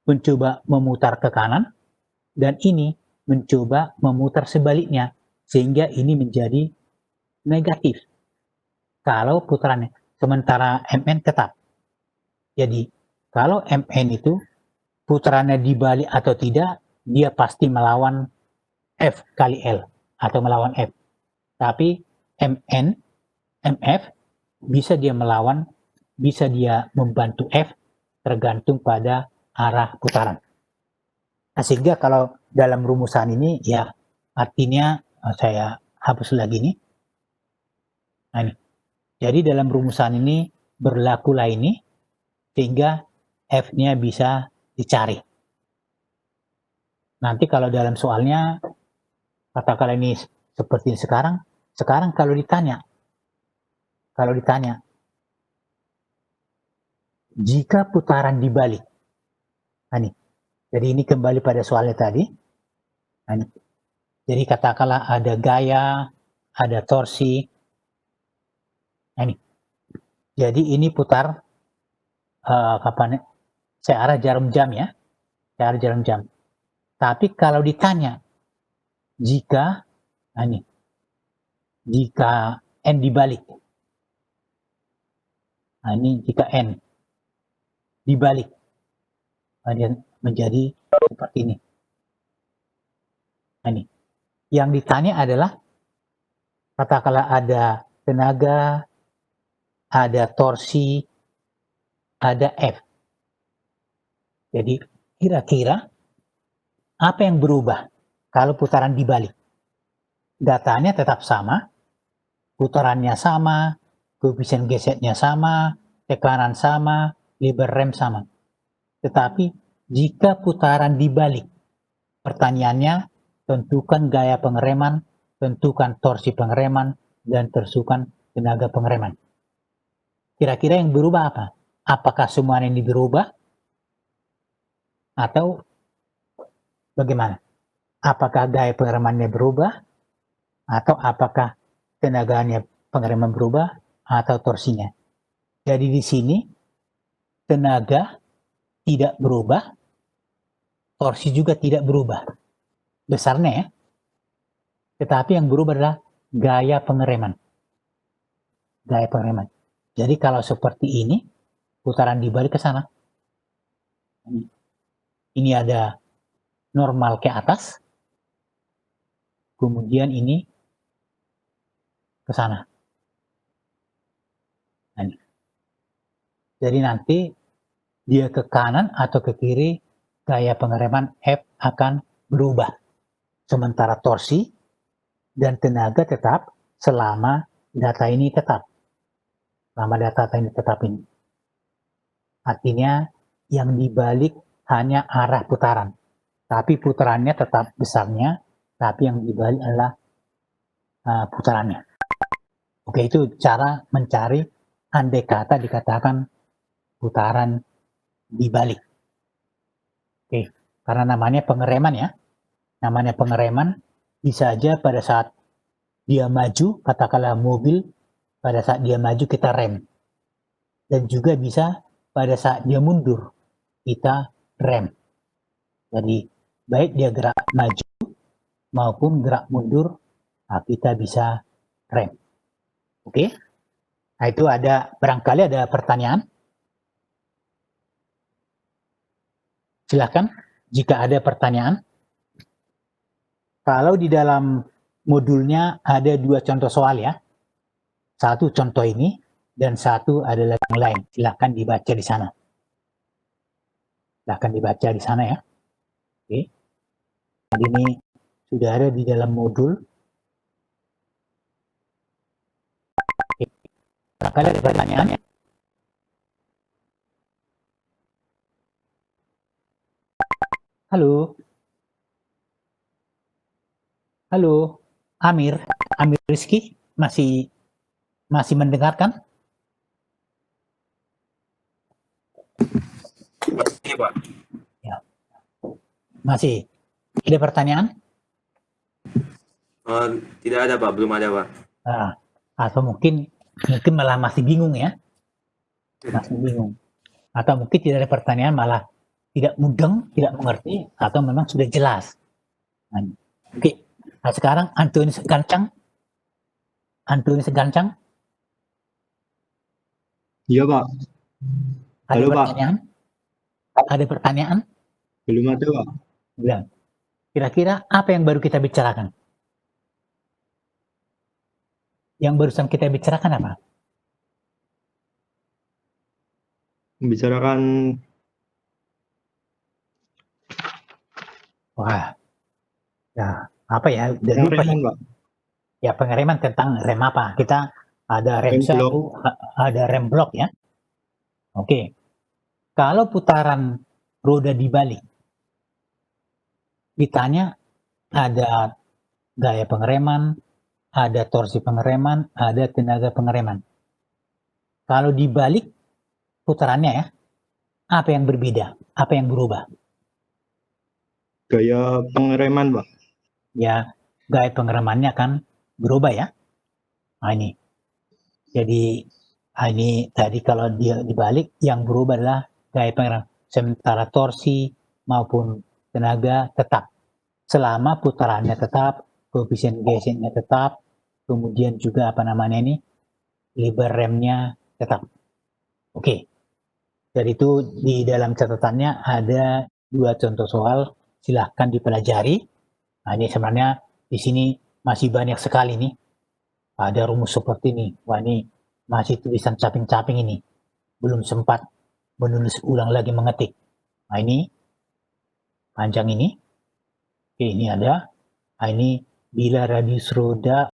A: mencoba memutar ke kanan, dan ini mencoba memutar sebaliknya, sehingga ini menjadi negatif. Kalau putarannya, sementara MN tetap. Jadi, kalau MN itu putarannya dibalik atau tidak, dia pasti melawan F kali L, atau melawan F. Tapi MF bisa dia melawan, bisa dia membantu F, tergantung pada arah putaran. Nah, sehingga kalau dalam rumusan ini, ya artinya saya hapus lagi nih. Nah, ini. Jadi dalam rumusan ini berlakulah ini, sehingga F-nya bisa dicari. Nanti kalau dalam soalnya, katakanlah ini seperti sekarang kalau ditanya, jika putaran dibalik, nah ini, jadi ini kembali pada soalnya tadi, nah ini, jadi katakanlah ada gaya, ada torsi, nah ini, jadi ini putar, searah jarum jam ya, Tapi kalau ditanya, jika N dibalik, nah ini jika N dibalik, dia menjadi seperti ini. Nah, ini. Yang ditanya adalah, katakanlah ada tenaga, ada torsi, ada F. Jadi kira-kira Apa yang berubah kalau putaran dibalik? Datanya tetap sama, putarannya sama, koefisien geseknya sama, tekanan sama, liber rem sama. Tetapi jika putaran dibalik, pertanyaannya tentukan gaya pengereman, tentukan torsi pengereman, dan tentukan tenaga pengereman. Kira-kira yang berubah apa? Apakah semua ini berubah? Atau bagaimana? Apakah gaya pengeremannya berubah? Atau apakah tenaganya pengereman berubah? Atau torsinya? Jadi di sini tenaga tidak berubah, torsi juga tidak berubah. Besarnya ya. Tetapi yang berubah adalah gaya pengereman. Gaya pengereman. Jadi kalau seperti ini, putaran dibalik ke sana. Ini ada normal ke atas, kemudian ini ke sana. Jadi nanti dia ke kanan atau ke kiri, gaya pengereman F akan berubah. Sementara torsi dan tenaga tetap selama data ini tetap. Selama data ini tetap ini. Artinya yang dibalik hanya arah putaran. Tapi putarannya tetap besarnya, tapi yang dibalik adalah putarannya. Oke, itu cara mencari andai kata dikatakan putaran dibalik. Oke, karena namanya pengereman ya. Namanya pengereman bisa aja pada saat dia maju, katakanlah mobil, pada saat dia maju kita rem. Dan juga bisa pada saat dia mundur, kita rem. Jadi baik dia gerak maju maupun gerak mundur, kita bisa rem. Oke? Nah itu barangkali ada pertanyaan. Silakan jika ada pertanyaan. Kalau di dalam modulnya ada 2 contoh soal ya. Satu contoh ini dan satu adalah yang lain. Silakan dibaca di sana. Silakan dibaca di sana ya. Oke. Jadi ini sudah ada di dalam modul. Oke. Barangkali ada pertanyaan ya. Halo. Halo, Amir Rizky, masih mendengarkan?
D: Iya, Pak.
A: Ya. Masih. Ada pertanyaan?
D: Tidak ada, Pak. Belum ada, Pak.
A: Atau mungkin malah masih bingung ya? Masih bingung. Atau mungkin tidak ada pertanyaan, malah tidak mudeng, tidak mengerti, atau memang sudah jelas. Oke. Nah sekarang Antoni Segancang.
B: Iya Pak.
A: Ada
B: Halo,
A: pertanyaan? Pak. Ada pertanyaan?
B: Belum ada Pak.
A: Belum. Kira-kira apa yang baru kita bicarakan? Yang barusan kita bicarakan apa?
B: Membicarakan
A: Wah, ya apa ya? Udah lupa ya.
B: Pak.
A: Ya pengereman tentang rem apa? Kita ada rem
B: Rem blok.
A: satu, ada rem blok ya. Oke. Kalau putaran roda dibalik, ditanya ada gaya pengereman, ada torsi pengereman, ada tenaga pengereman. Kalau dibalik putarannya ya, apa yang berbeda? Apa yang berubah?
B: Gaya pengereman Pak.
A: Ya, gaya pengeremannya kan berubah ya. Nah ini. Jadi ini tadi kalau dia dibalik yang berubah adalah gaya pengereman. Sementara torsi maupun tenaga tetap. Selama putarannya tetap, koefisien geseknya tetap, kemudian juga liber remnya tetap. Oke. Jadi itu di dalam catatannya ada 2 contoh soal, silahkan dipelajari. Nah ini sebenarnya di sini masih banyak sekali nih. Ada rumus seperti ini. Wah ini masih tulisan caping-caping ini. Belum sempat menulis ulang lagi mengetik. Nah ini panjang ini. Oke, ini ada. Nah, ini bila radius roda